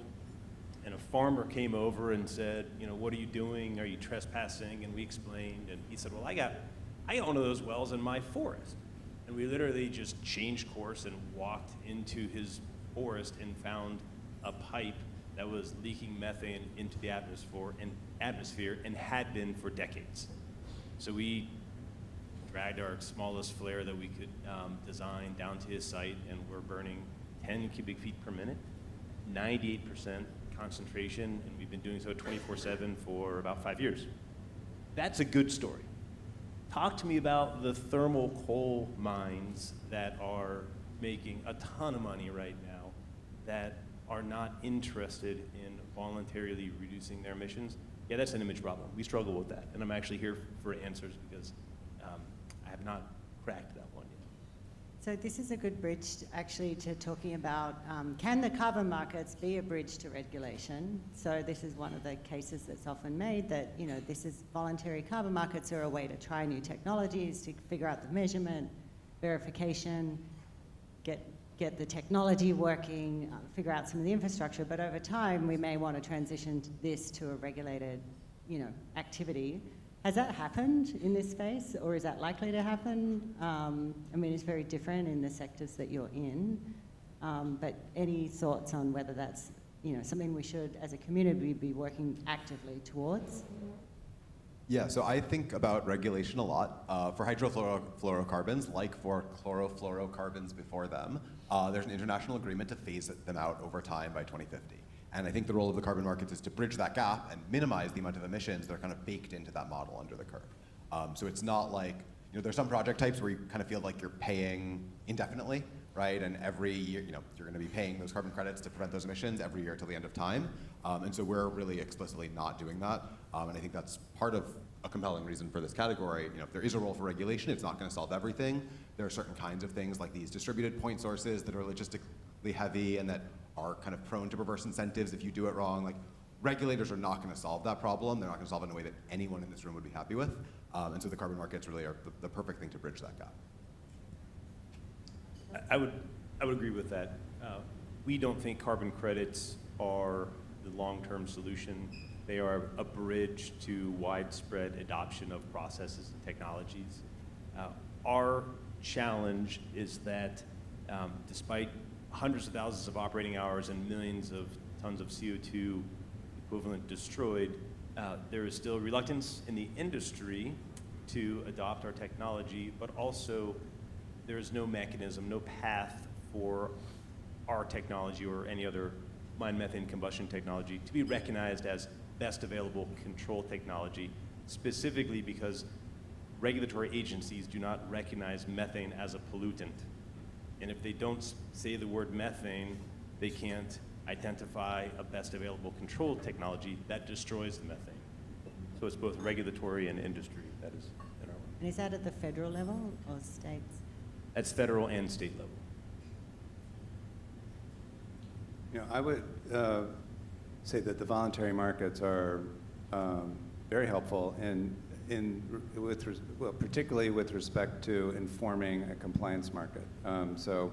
E: and a farmer came over and said, you know, what are you doing? Are you trespassing? And we explained, and he said, well, I got one of those wells in my forest. And we literally just changed course and walked into his forest and found a pipe that was leaking methane into the atmosphere and had been for decades. So we dragged our smallest flare that we could design down to his site, and we're burning 10 cubic feet per minute, 98% concentration, and we've been doing so 24/7 for about 5 years. That's a good story. Talk to me about the thermal coal mines that are making a ton of money right now that are not interested in voluntarily reducing their emissions. Yeah, that's an image problem. We struggle with that, and I'm actually here for answers because I have not cracked that one yet.
A: So this is a good bridge actually to talking about, can the carbon markets be a bridge to regulation? So this is one of the cases that's often made that, you know, this is voluntary carbon markets are a way to try new technologies, to figure out the measurement, verification, get the technology working, figure out some of the infrastructure, but over time we may want to transition this to a regulated, you know, activity. Has that happened in this space, or is that likely to happen? I mean, it's very different in the sectors that you're in, but any thoughts on whether that's, you know, something we should, as a community, be working actively towards?
D: Yeah, so I think about regulation a lot. For hydrofluorocarbons, like for chlorofluorocarbons before them, there's an international agreement to phase them out over time by 2050. And I think the role of the carbon markets is to bridge that gap and minimize the amount of emissions that are kind of baked into that model under the curve. So it's not like, you know, there's some project types where you kind of feel like you're paying indefinitely, right? And every year, you know, you're going to be paying those carbon credits to prevent those emissions every year till the end of time. And so we're really explicitly not doing that. And I think that's part of a compelling reason for this category. You know, if there is a role for regulation, it's not going to solve everything. There are certain kinds of things like these distributed point sources that are logistically heavy and that are kind of prone to perverse incentives if you do it wrong. Like, regulators are not going to solve that problem. They're not going to solve it in a way that anyone in this room would be happy with. And so the carbon markets really are the perfect thing to bridge that gap.
E: I would agree with that. We don't think carbon credits are the long-term solution. They are a bridge to widespread adoption of processes and technologies. Our challenge is that despite hundreds of thousands of operating hours and millions of tons of CO2 equivalent destroyed, there is still reluctance in the industry to adopt our technology, but also there is no mechanism, no path for our technology or any other mine methane combustion technology to be recognized as best available control technology, specifically because regulatory agencies do not recognize methane as a pollutant. And if they don't say the word methane, they can't identify a best available control technology that destroys the methane. So it's both regulatory and industry that is in our way.
A: And is that at the federal level or states?
E: That's federal and state level.
F: You know, I would say that the voluntary markets are very helpful particularly with respect to informing a compliance market. So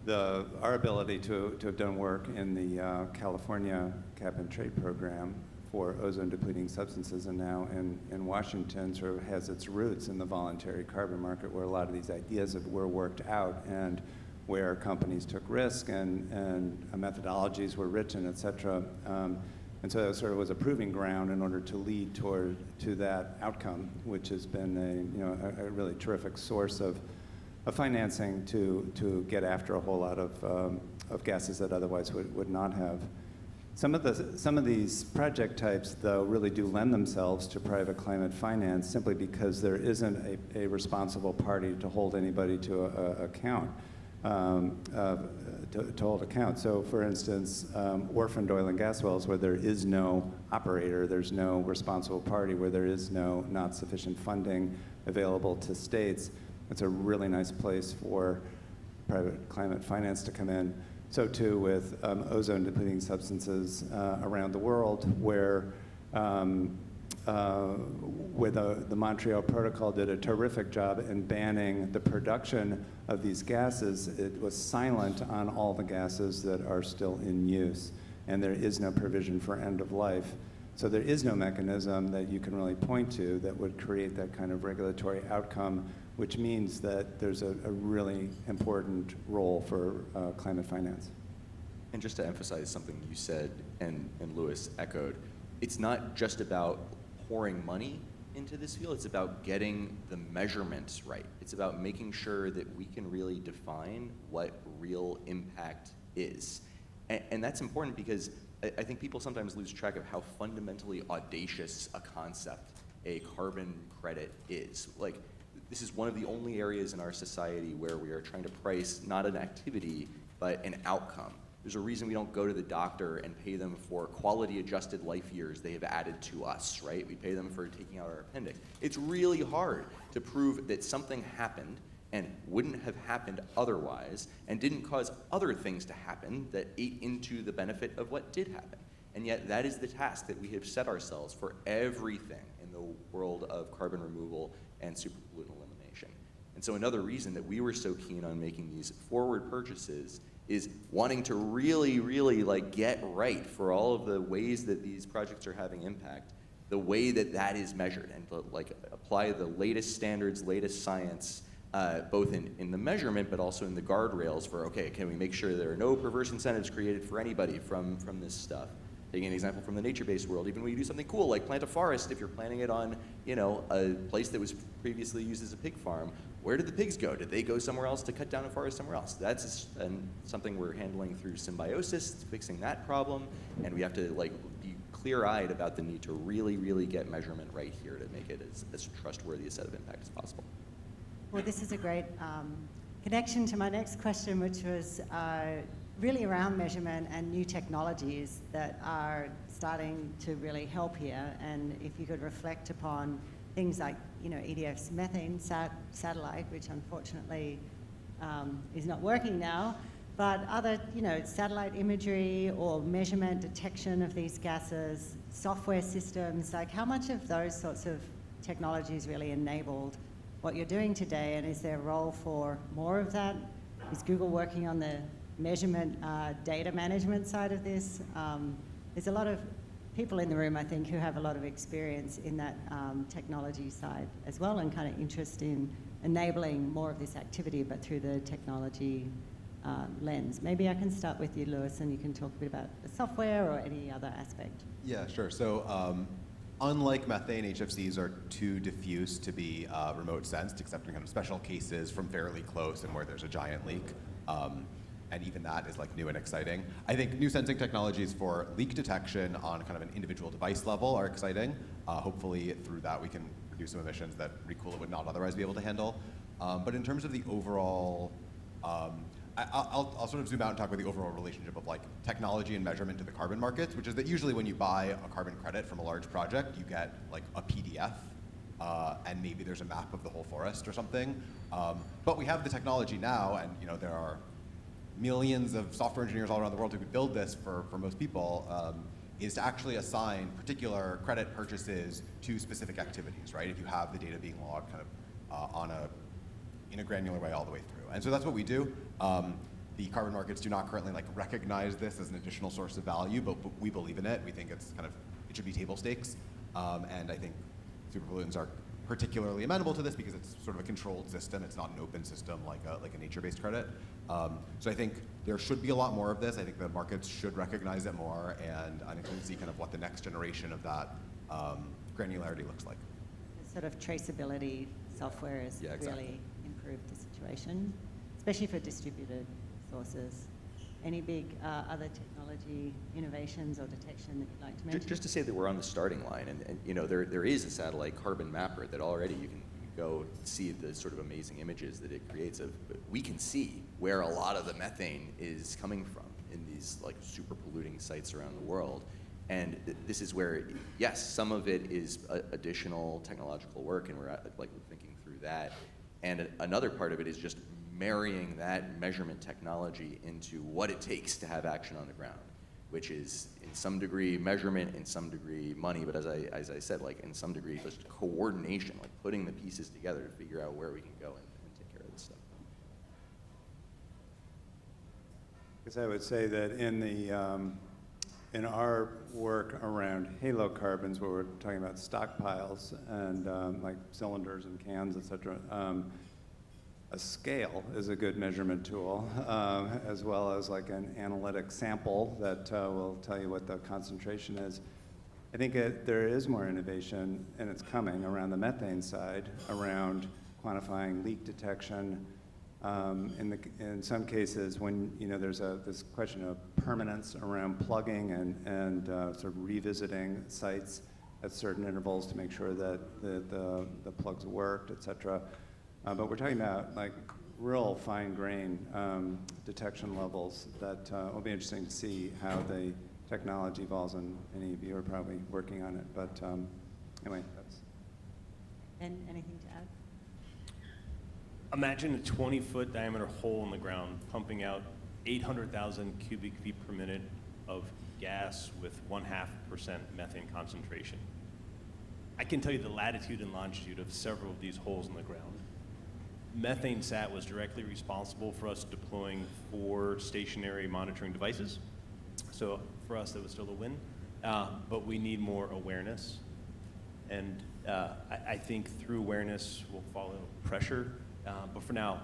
F: our ability to have done work in the California cap and trade program for ozone depleting substances and now in Washington sort of has its roots in the voluntary carbon market where a lot of these ideas were worked out and where companies took risk and methodologies were written, et cetera. And so it sort of was a proving ground in order to lead to that outcome, which has been a really terrific source of financing to get after a whole lot of gases that otherwise would not have. Some of these project types, though, really do lend themselves to private climate finance simply because there isn't a responsible party to hold anybody to account. To hold account. So for instance, orphaned oil and gas wells where there is no operator, there's no responsible party, where there is not sufficient funding available to states, it's a really nice place for private climate finance to come in. So too with ozone depleting substances around the world, where the Montreal Protocol did a terrific job in banning the production of these gases. It was silent on all the gases that are still in use, and there is no provision for end of life. So there is no mechanism that you can really point to that would create that kind of regulatory outcome, which means that there's a really important role for climate finance.
C: And just to emphasize something you said and Lewis echoed, it's not just about pouring money into this field, it's about getting the measurements right. It's about making sure that we can really define what real impact is. And that's important because I think people sometimes lose track of how fundamentally audacious a concept a carbon credit is. Like, this is one of the only areas in our society where we are trying to price not an activity, but an outcome. There's a reason we don't go to the doctor and pay them for quality-adjusted life years they have added to us, right? We pay them for taking out our appendix. It's really hard to prove that something happened and wouldn't have happened otherwise and didn't cause other things to happen that ate into the benefit of what did happen. And yet that is the task that we have set ourselves for everything in the world of carbon removal and superpollutant elimination. And so another reason that we were so keen on making these forward purchases is wanting to really, really like get right for all of the ways that these projects are having impact, the way that that is measured, and to like apply the latest standards, latest science, both in the measurement, but also in the guardrails for, okay, can we make sure there are no perverse incentives created for anybody from this stuff? Taking an example from the nature-based world, even when you do something cool like plant a forest, if you're planting it on, you know, a place that was previously used as a pig farm, where did the pigs go? Did they go somewhere else to cut down a forest somewhere else? That's something we're handling through symbiosis, fixing that problem, and we have to like be clear-eyed about the need to really, really get measurement right here to make it as trustworthy a set of impact as possible.
A: Well, this is a great connection to my next question, which was really around measurement and new technologies that are starting to really help here. And if you could reflect upon things like, you know, EDF's methane satellite, which unfortunately is not working now, but other, you know, satellite imagery or measurement, detection of these gases, software systems, like how much of those sorts of technologies really enabled what you're doing today, and is there a role for more of that? Is Google working on the measurement data management side of this? There's a lot of people in the room, I think, who have a lot of experience in that technology side as well, and kind of interest in enabling more of this activity, but through the technology lens. Maybe I can start with you, Lewis, and you can talk a bit about the software or any other aspect.
D: Yeah, sure. So unlike methane, HFCs are too diffuse to be remote sensed, except in kind of special cases from fairly close and where there's a giant leak. And even that is like new and exciting. I think new sensing technologies for leak detection on kind of an individual device level are exciting. Hopefully through that we can reduce some emissions that Recool It would not otherwise be able to handle. But in terms of the overall, I'll sort of zoom out and talk about the overall relationship of like technology and measurement to the carbon markets, which is that usually when you buy a carbon credit from a large project, you get like a PDF and maybe there's a map of the whole forest or something. But we have the technology now, and you know there are millions of software engineers all around the world who could build this for most people, is to actually assign particular credit purchases to specific activities, right? If you have the data being logged kind of in a granular way all the way through. And so that's what we do. The carbon markets do not currently like recognize this as an additional source of value, but we believe in it. We think it should be table stakes. And I think superpollutants are particularly amenable to this because it's sort of a controlled system. It's not an open system like a nature-based credit. So I think there should be a lot more of this. I think the markets should recognize it more, and I think we'll see kind of what the next generation of that granularity looks like.
A: The sort of traceability software has really improved the situation, especially for distributed sources. Any big other technology innovations or detection that you'd like to mention?
C: Just to say that we're on the starting line, and you know there is a satellite carbon mapper that already you can go see the sort of amazing images that it creates of. We can see where a lot of the methane is coming from in these like super polluting sites around the world, and this is where yes, some of it is additional technological work, and we're like thinking through that, and another part of it is just marrying that measurement technology into what it takes to have action on the ground, which is in some degree measurement, in some degree money, but as I said, like in some degree just coordination, like putting the pieces together to figure out where we can go and take care of this stuff.
F: Because I would say that in our work around halocarbons, where we're talking about stockpiles and like cylinders and cans, et cetera, a scale is a good measurement tool, as well as like an analytic sample that will tell you what the concentration is. I think there is more innovation, and it's coming around the methane side, around quantifying leak detection. In some cases, when there's this question of permanence around plugging and sort of revisiting sites at certain intervals to make sure that the plugs worked, et cetera. But we're talking about like real fine grain detection levels that will be interesting to see how the technology evolves, and any of you are probably working on it. But anyway, that's.
A: And anything to add?
G: Imagine a 20-foot diameter hole in the ground pumping out 800,000 cubic feet per minute of gas with 0.5% methane concentration. I can tell you the latitude and longitude of several of these holes in the ground. Methane Sat was directly responsible for us deploying 4 stationary monitoring devices. So for us, that was still a win. But we need more awareness. And I think through awareness, we'll follow pressure. But for now,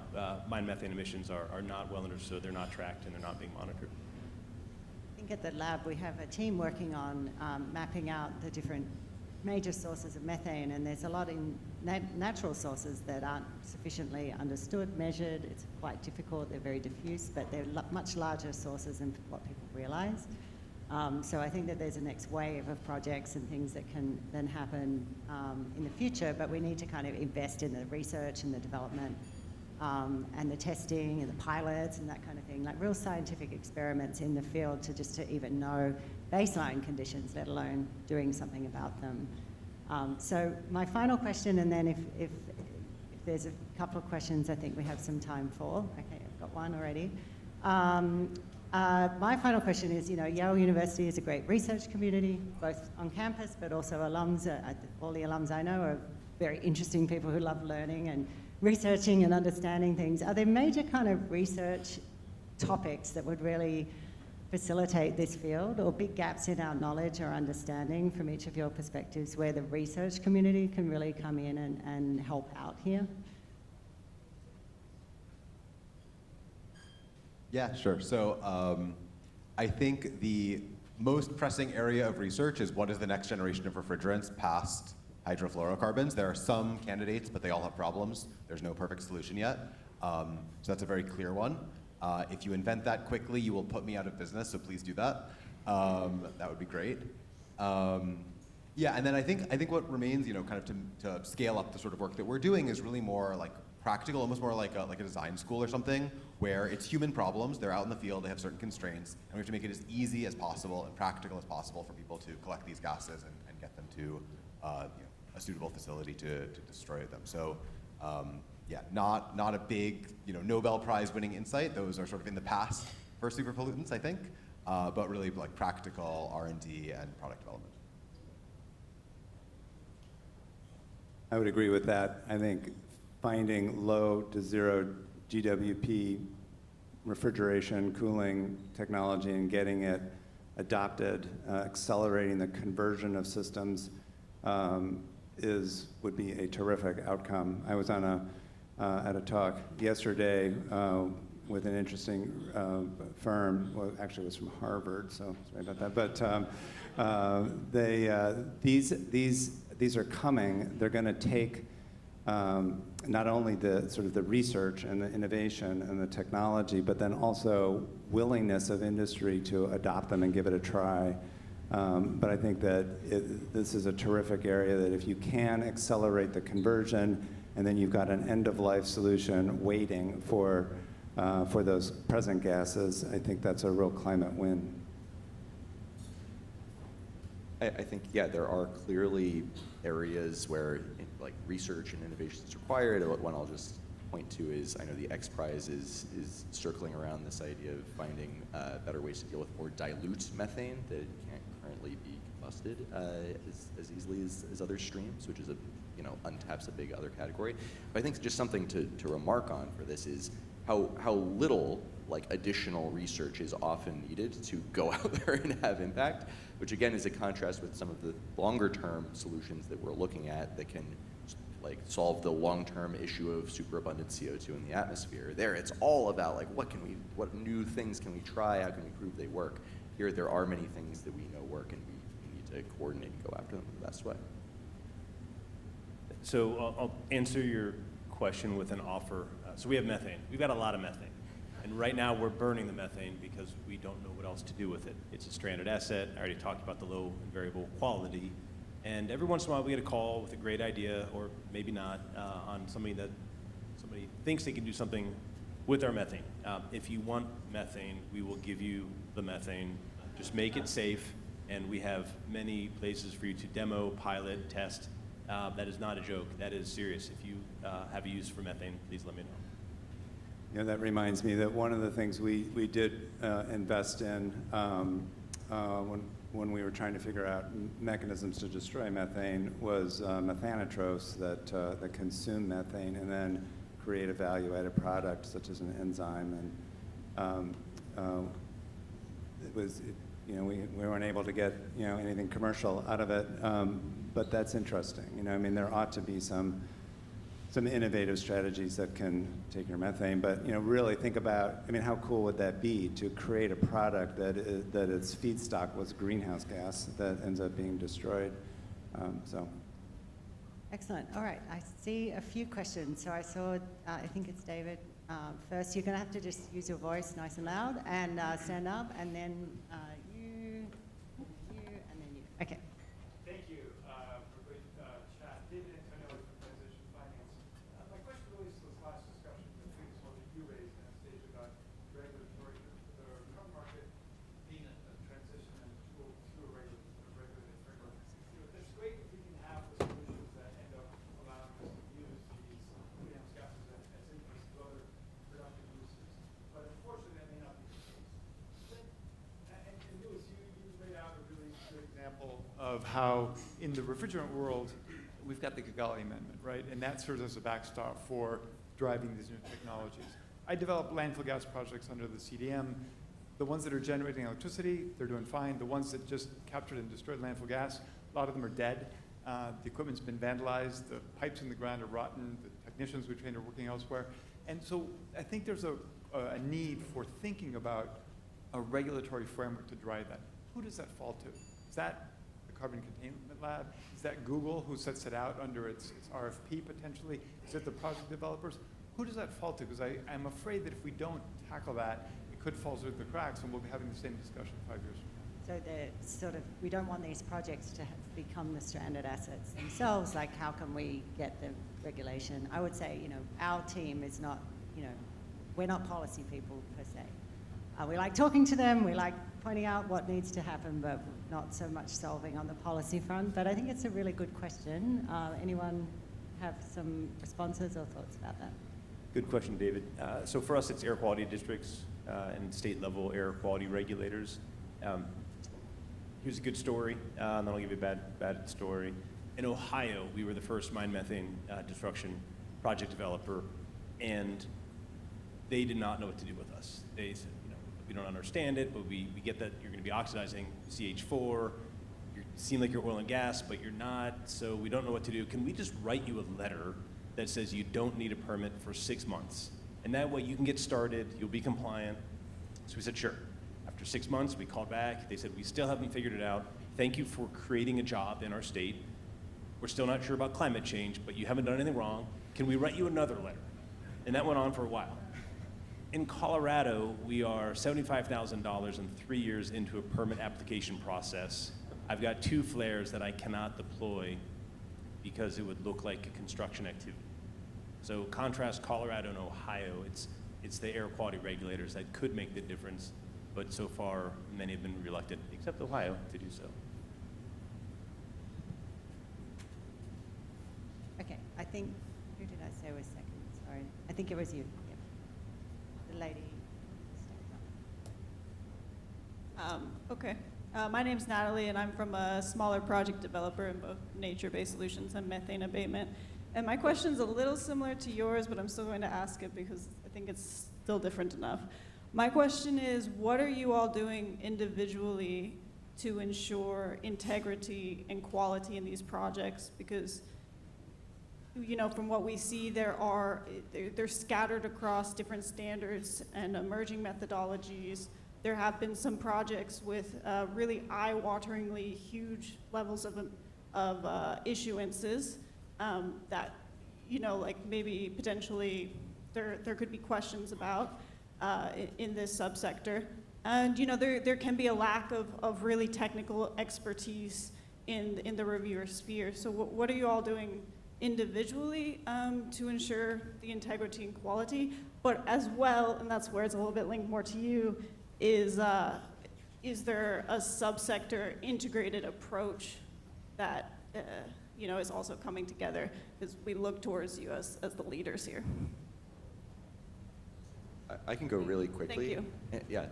G: mine methane emissions are not well understood. They're not tracked, and they're not being monitored.
A: I think at the lab we have a team working on mapping out the different major sources of methane, and there's a lot in natural sources that aren't sufficiently understood, measured. It's quite difficult. They're very diffuse, but they're much larger sources than what people realize. So I think that there's a next wave of projects and things that can then happen in the future, but we need to kind of invest in the research and the development and the testing and the pilots and that kind of thing, like real scientific experiments in the field to even know baseline conditions, let alone doing something about them. So my final question, and then if there's a couple of questions I think we have some time for. Okay, I've got one already. My final question is, Yale University is a great research community, both on campus, but also alums. All the alums I know are very interesting people who love learning and researching and understanding things. Are there major kind of research topics that would really facilitate this field, or big gaps in our knowledge or understanding from each of your perspectives where the research community can really come in and help out here?
D: Yeah, sure. So I think the most pressing area of research is what is the next generation of refrigerants past hydrofluorocarbons. There are some candidates, but they all have problems. There's no perfect solution yet. So that's a very clear one. If you invent that quickly, you will put me out of business, so please do that. That would be great. Yeah, and then I think what remains, kind of to scale up the sort of work that we're doing is really more like practical, almost more like a design school or something, where it's human problems. They're out in the field, they have certain constraints, and we have to make it as easy as possible and practical as possible for people to collect these gases and get them to a suitable facility to destroy them. So yeah, not a big Nobel Prize winning insight. Those are sort of in the past for super pollutants, I think, but really like practical R&D and product development.
F: I would agree with that. I think finding low to zero GWP refrigeration, cooling technology and getting it adopted, accelerating the conversion of systems would be a terrific outcome. I was on at a talk yesterday with an interesting firm. Well, actually, it was from Harvard, so sorry about that. But these are coming. They're going to take not only the sort of the research and the innovation and the technology, but then also willingness of industry to adopt them and give it a try. But I think that this is a terrific area that if you can accelerate the conversion, and then you've got an end-of-life solution waiting for those present gases, I think that's a real climate win.
C: I think, yeah, there are clearly areas where like research and innovation is required. One I'll just point to is, I know the X Prize is circling around this idea of finding better ways to deal with more dilute methane that can't currently be combusted as easily as other streams, which is untaps a big other category. But I think just something to remark on for this is how little additional research is often needed to go out there and have impact, which again is a contrast with some of the longer term solutions that we're looking at that can solve the long-term issue of superabundant CO2 in the atmosphere. There, it's all about what new things can we try, how can we prove they work. Here, there are many things that we know work, and we need to coordinate and go after them the best way.
G: So I'll answer your question with an offer. So we have methane. We've got a lot of methane. And right now we're burning the methane because we don't know what else to do with it. It's a stranded asset. I already talked about the low and variable quality. And every once in a while we get a call with a great idea, or maybe not, on somebody thinks they can do something with our methane. If you want methane, we will give you the methane. Just make it safe, and we have many places for you to demo, pilot, test. That is not a joke. That is serious. If you have a use for methane, please let me know.
F: That reminds me that one of the things we did invest in when we were trying to figure out mechanisms to destroy methane was methanotropes that consume methane and then create a value-added product such as an enzyme. And we weren't able to get anything commercial out of it, but that's interesting. There ought to be some innovative strategies that can take your methane, but really think about, how cool would that be to create a product that its feedstock was greenhouse gas that ends up being destroyed.
A: Excellent. All right. I see a few questions. So I saw, I think it's David. First, you're going to have to just use your voice nice and loud and stand up, and then you, and then you. Okay.
H: Thank you for a great chat. David Antonelli from Transition Finance. My question relates to this last discussion, the previous one that you raised on stage about regulatory, the current market being a transition to a regulated framework. It's great if we can have the solutions that end up allowing us to use these greenhouse gases as inputs to other productive uses. But unfortunately, that may not be the case. And Lewis, you laid out a really good example of how in the refrigerant world, we've got the Kigali Amendment, right? And that serves as a backstop for driving these new technologies. I develop landfill gas projects under the CDM. The ones that are generating electricity, they're doing fine. The ones that just captured and destroyed landfill gas, a lot of them are dead. The equipment's been vandalized. The pipes in the ground are rotten. The technicians we trained are working elsewhere. And so I think there's a need for thinking about a regulatory framework to drive that. Who does that fall to? Is that the Carbon Containment Lab? Is that Google, who sets it out under its RFP potentially? Is it the project developers? Who does that fall to? Because I'm afraid that if we don't tackle that, it could fall through the cracks, and we'll be having the same discussion 5 years from now.
A: So we don't want these projects to become the stranded assets themselves. Like, how can we get the regulation? I would say, our team is not, we're not policy people per se. We like talking to them, we like pointing out what needs to happen, but not so much solving on the policy front. But I think it's a really good question. Anyone have some responses or thoughts about that?
G: Good question, David. So for us, it's air quality districts and state-level air quality regulators. Here's a good story, and then I'll give you a bad story. In Ohio, we were the first mine methane destruction project developer, and they did not know what to do with us. They said, we don't understand it, but we get that you're going to be oxidizing CH4. You seem like you're oil and gas, but you're not, so we don't know what to do. Can we just write you a letter that says you don't need a permit for 6 months? And that way you can get started, you'll be compliant. So we said, sure. After 6 months, we called back. They said, we still haven't figured it out. Thank you for creating a job in our state. We're still not sure about climate change, but you haven't done anything wrong. Can we write you another letter? And that went on for a while. In Colorado, we are $75,000 and 3 years into a permit application process. I've got 2 flares that I cannot deploy because it would look like a construction activity. So contrast Colorado and Ohio, it's the air quality regulators that could make the difference, but so far many have been reluctant, except Ohio, to do so.
A: Okay, I think, who did I say was second? Sorry, I think it was you. Yep. The lady.
I: Okay. My name's Natalie, and I'm from a smaller project developer in both nature-based solutions and methane abatement. And my question's a little similar to yours, but I'm still going to ask it because I think it's still different enough. My question is, what are you all doing individually to ensure integrity and quality in these projects? Because, you know, from what we see, they're scattered across different standards and emerging methodologies. There have been some projects with really eye-wateringly huge levels of issuances that, you know, like maybe potentially there could be questions about in this subsector. And, you know, there can be a lack of really technical expertise in the reviewer sphere. So what are you all doing individually to ensure the integrity and quality? But as well, and that's where it's a little bit linked more to you, is there a subsector integrated approach that you know, is also coming together as we look towards you as the leaders here?
C: I can go really quickly.
I: Thank you.
C: Yeah,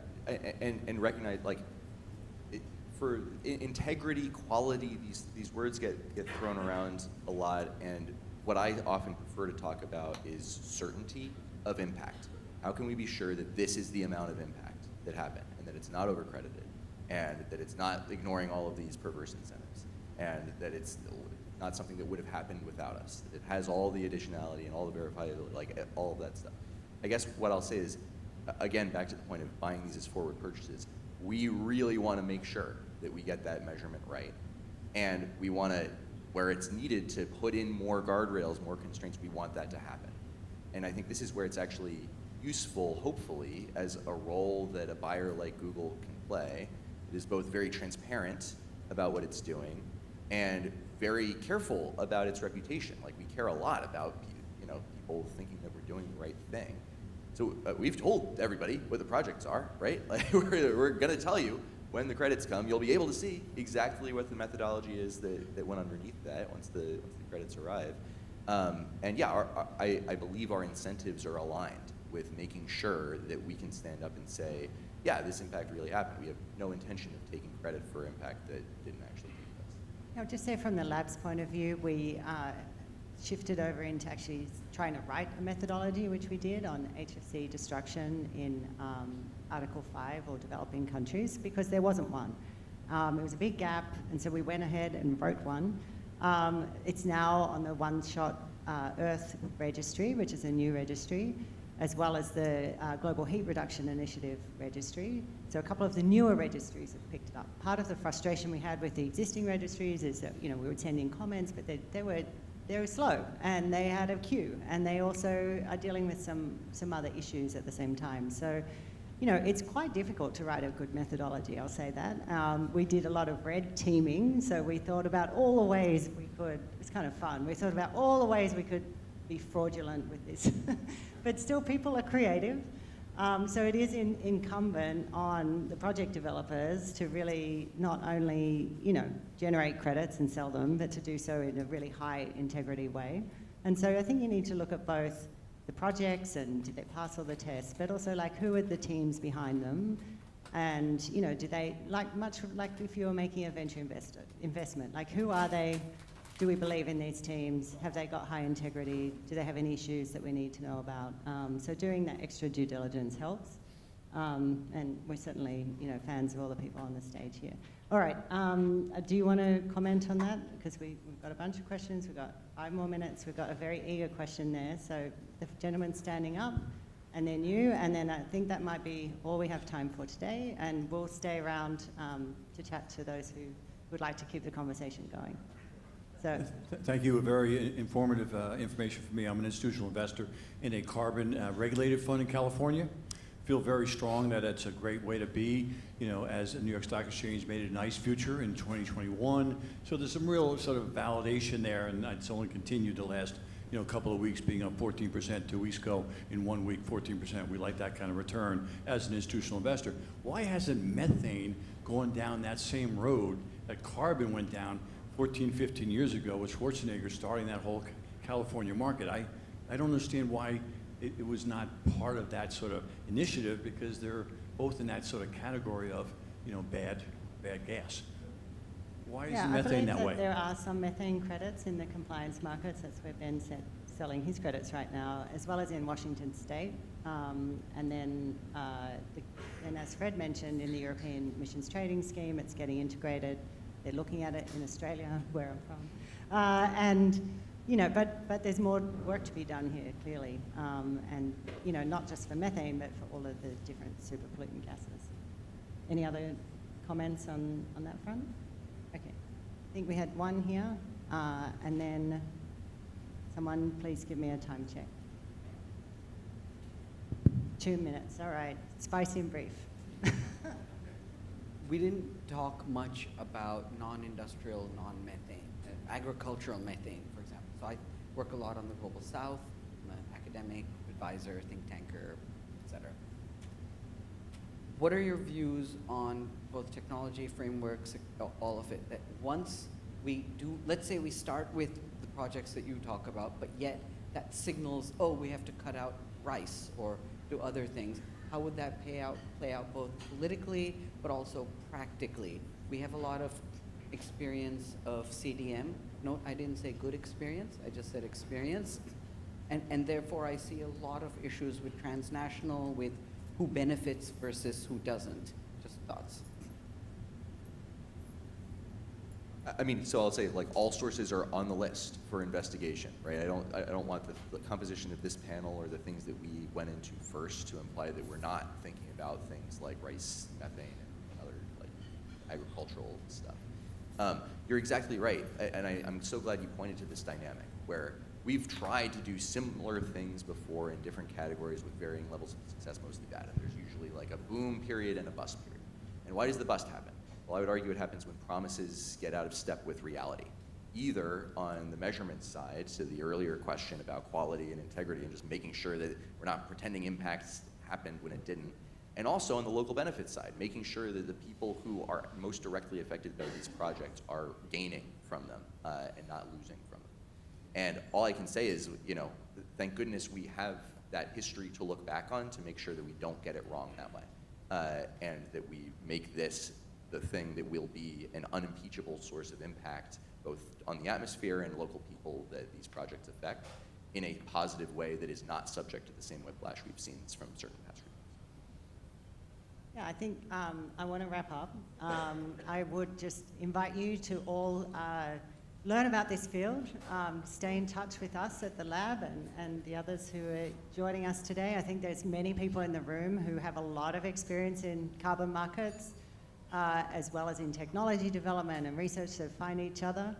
C: and recognize, like, for integrity, quality, these words get thrown around a lot, and what I often prefer to talk about is certainty of impact. How can we be sure that this is the amount of impact that happened, and that it's not overcredited, and that it's not ignoring all of these perverse incentives, and that it's not something that would have happened without us, that it has all the additionality and all the verifiability, like all of that stuff. I guess what I'll say is, again, back to the point of buying these as forward purchases, we really want to make sure that we get that measurement right. And we want to, where it's needed to put in more guardrails, more constraints, we want that to happen. And I think this is where it's actually useful, hopefully, as a role that a buyer like Google can play. It is both very transparent about what it's doing and very careful about its reputation. Like, we care a lot about, you know, people thinking that we're doing the right thing. So we've told everybody what the projects are, right? Like, we're going to tell you when the credits come. You'll be able to see exactly what the methodology is that went underneath that once the credits arrive. And yeah, I believe our incentives are aligned with making sure that we can stand up and say, yeah, this impact really happened. We have no intention of taking credit for impact that didn't actually take place.
A: I'll just say from the lab's point of view, we shifted over into actually trying to write a methodology, which we did on HFC destruction in Article 5 or developing countries, because there wasn't one. It was a big gap, and so we went ahead and wrote one. It's now on the One-Shot Earth registry, which is a new registry, as well as the Global Heat Reduction Initiative registry. So a couple of the newer registries have picked it up. Part of the frustration we had with the existing registries is that, you know, we would send in comments, but they were slow, and they had a queue, and they also are dealing with some other issues at the same time. So, you know, it's quite difficult to write a good methodology, I'll say that. We did a lot of red teaming, so we thought about all the ways we could, it's kind of fun, we thought about all the ways we could be fraudulent with this. But still, people are creative. So it is incumbent on the project developers to really not only, you know, generate credits and sell them, but to do so in a really high integrity way. And so I think you need to look at both the projects and did they pass all the tests, but also like who are the teams behind them, and you know, do they, like much like if you were making a venture investment, like who are they? Do we believe in these teams? Have they got high integrity? Do they have any issues that we need to know about? So doing that extra due diligence helps. And we're certainly, you know, fans of all the people on the stage here. All right, do you want to comment on that? Because we've got a bunch of questions. We've got 5 more minutes. We've got a very eager question there. So the gentleman standing up, and then you, and then I think that might be all we have time for today. And we'll stay around to chat to those who would like to keep the conversation going. So.
J: Thank you. Very informative information for me. I'm an institutional investor in a carbon regulated fund in California. Feel very strong that it's a great way to be, you know, as the New York Stock Exchange made it a nice future in 2021. So there's some real sort of validation there, and it's only continued the last, you know, couple of weeks, being up 14% 2 weeks ago. In 1 week, 14%. We like that kind of return as an institutional investor. Why hasn't methane gone down that same road that carbon went down 14, 15 years ago with Schwarzenegger starting that whole California market? I don't understand why it was not part of that sort of initiative, because they're both in that sort of category of, bad gas. Why is
A: Yeah,
J: the
A: I
J: methane
A: believe
J: that way?
A: there are some methane credits in the compliance markets. That's where Ben's selling his credits right now, as well as in Washington State. And then, and as Fred mentioned, in the European Emissions Trading Scheme, it's getting integrated. They're looking at it in Australia, where I'm from. And, but there's more work to be done here, clearly. And, not just for methane, but for all of the different super pollutant gases. Any other comments on that front? Okay. I think we had one here, and then someone please give me a time check. 2 minutes, all right. Spicy and brief.
K: We didn't talk much about non-industrial, non-methane, agricultural methane, for example. So I work a lot on the Global South. I'm an academic, advisor, think tanker, et cetera. What are your views on both technology, frameworks, all of it, that once we do, let's say we start with the projects that you talk about, but yet that signals, oh, we have to cut out rice or do other things. How would that play out both politically, but also practically? We have a lot of experience of CDM. No, I didn't say good experience, I just said experience. And therefore I see a lot of issues with transnational, with who benefits versus who doesn't. Just thoughts.
C: I mean, so I'll say, like, all sources are on the list for investigation, right? I don't want the composition of this panel or the things that we went into first to imply that we're not thinking about things like rice, methane, and other, like, agricultural stuff. You're exactly right, and I'm so glad you pointed to this dynamic, where we've tried to do similar things before in different categories with varying levels of success, mostly bad. And there's usually like a boom period and a bust period. And why does the bust happen? Well, I would argue it happens when promises get out of step with reality, either on the measurement side, to the earlier question about quality and integrity and just making sure that we're not pretending impacts happened when it didn't, and also on the local benefits side, making sure that the people who are most directly affected by these projects are gaining from them and not losing from them. And all I can say is, thank goodness we have that history to look back on to make sure that we don't get it wrong that way, and that we make this the thing that will be an unimpeachable source of impact, both on the atmosphere and local people that these projects affect, in a positive way that is not subject to the same whiplash we've seen from certain past reports.
A: Yeah, I think I want to wrap up. I would just invite you to all learn about this field, stay in touch with us at the lab and the others who are joining us today. I think there's many people in the room who have a lot of experience in carbon markets, as well as in technology development and research to find each other.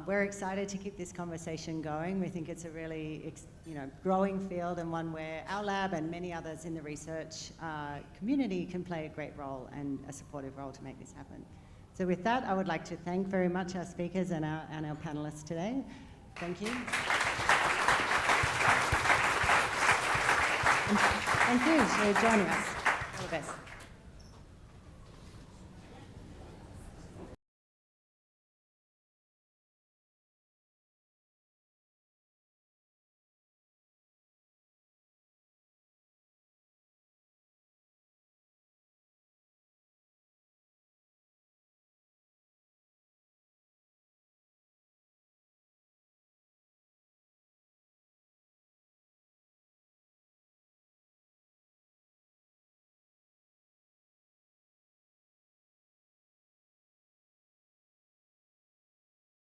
A: We're excited to keep this conversation going. We think it's a really growing field, and one where our lab and many others in the research community can play a great role and a supportive role to make this happen. So with that, I would like to thank very much our speakers and our panelists today. Thank you. And thank you for joining us. All the best.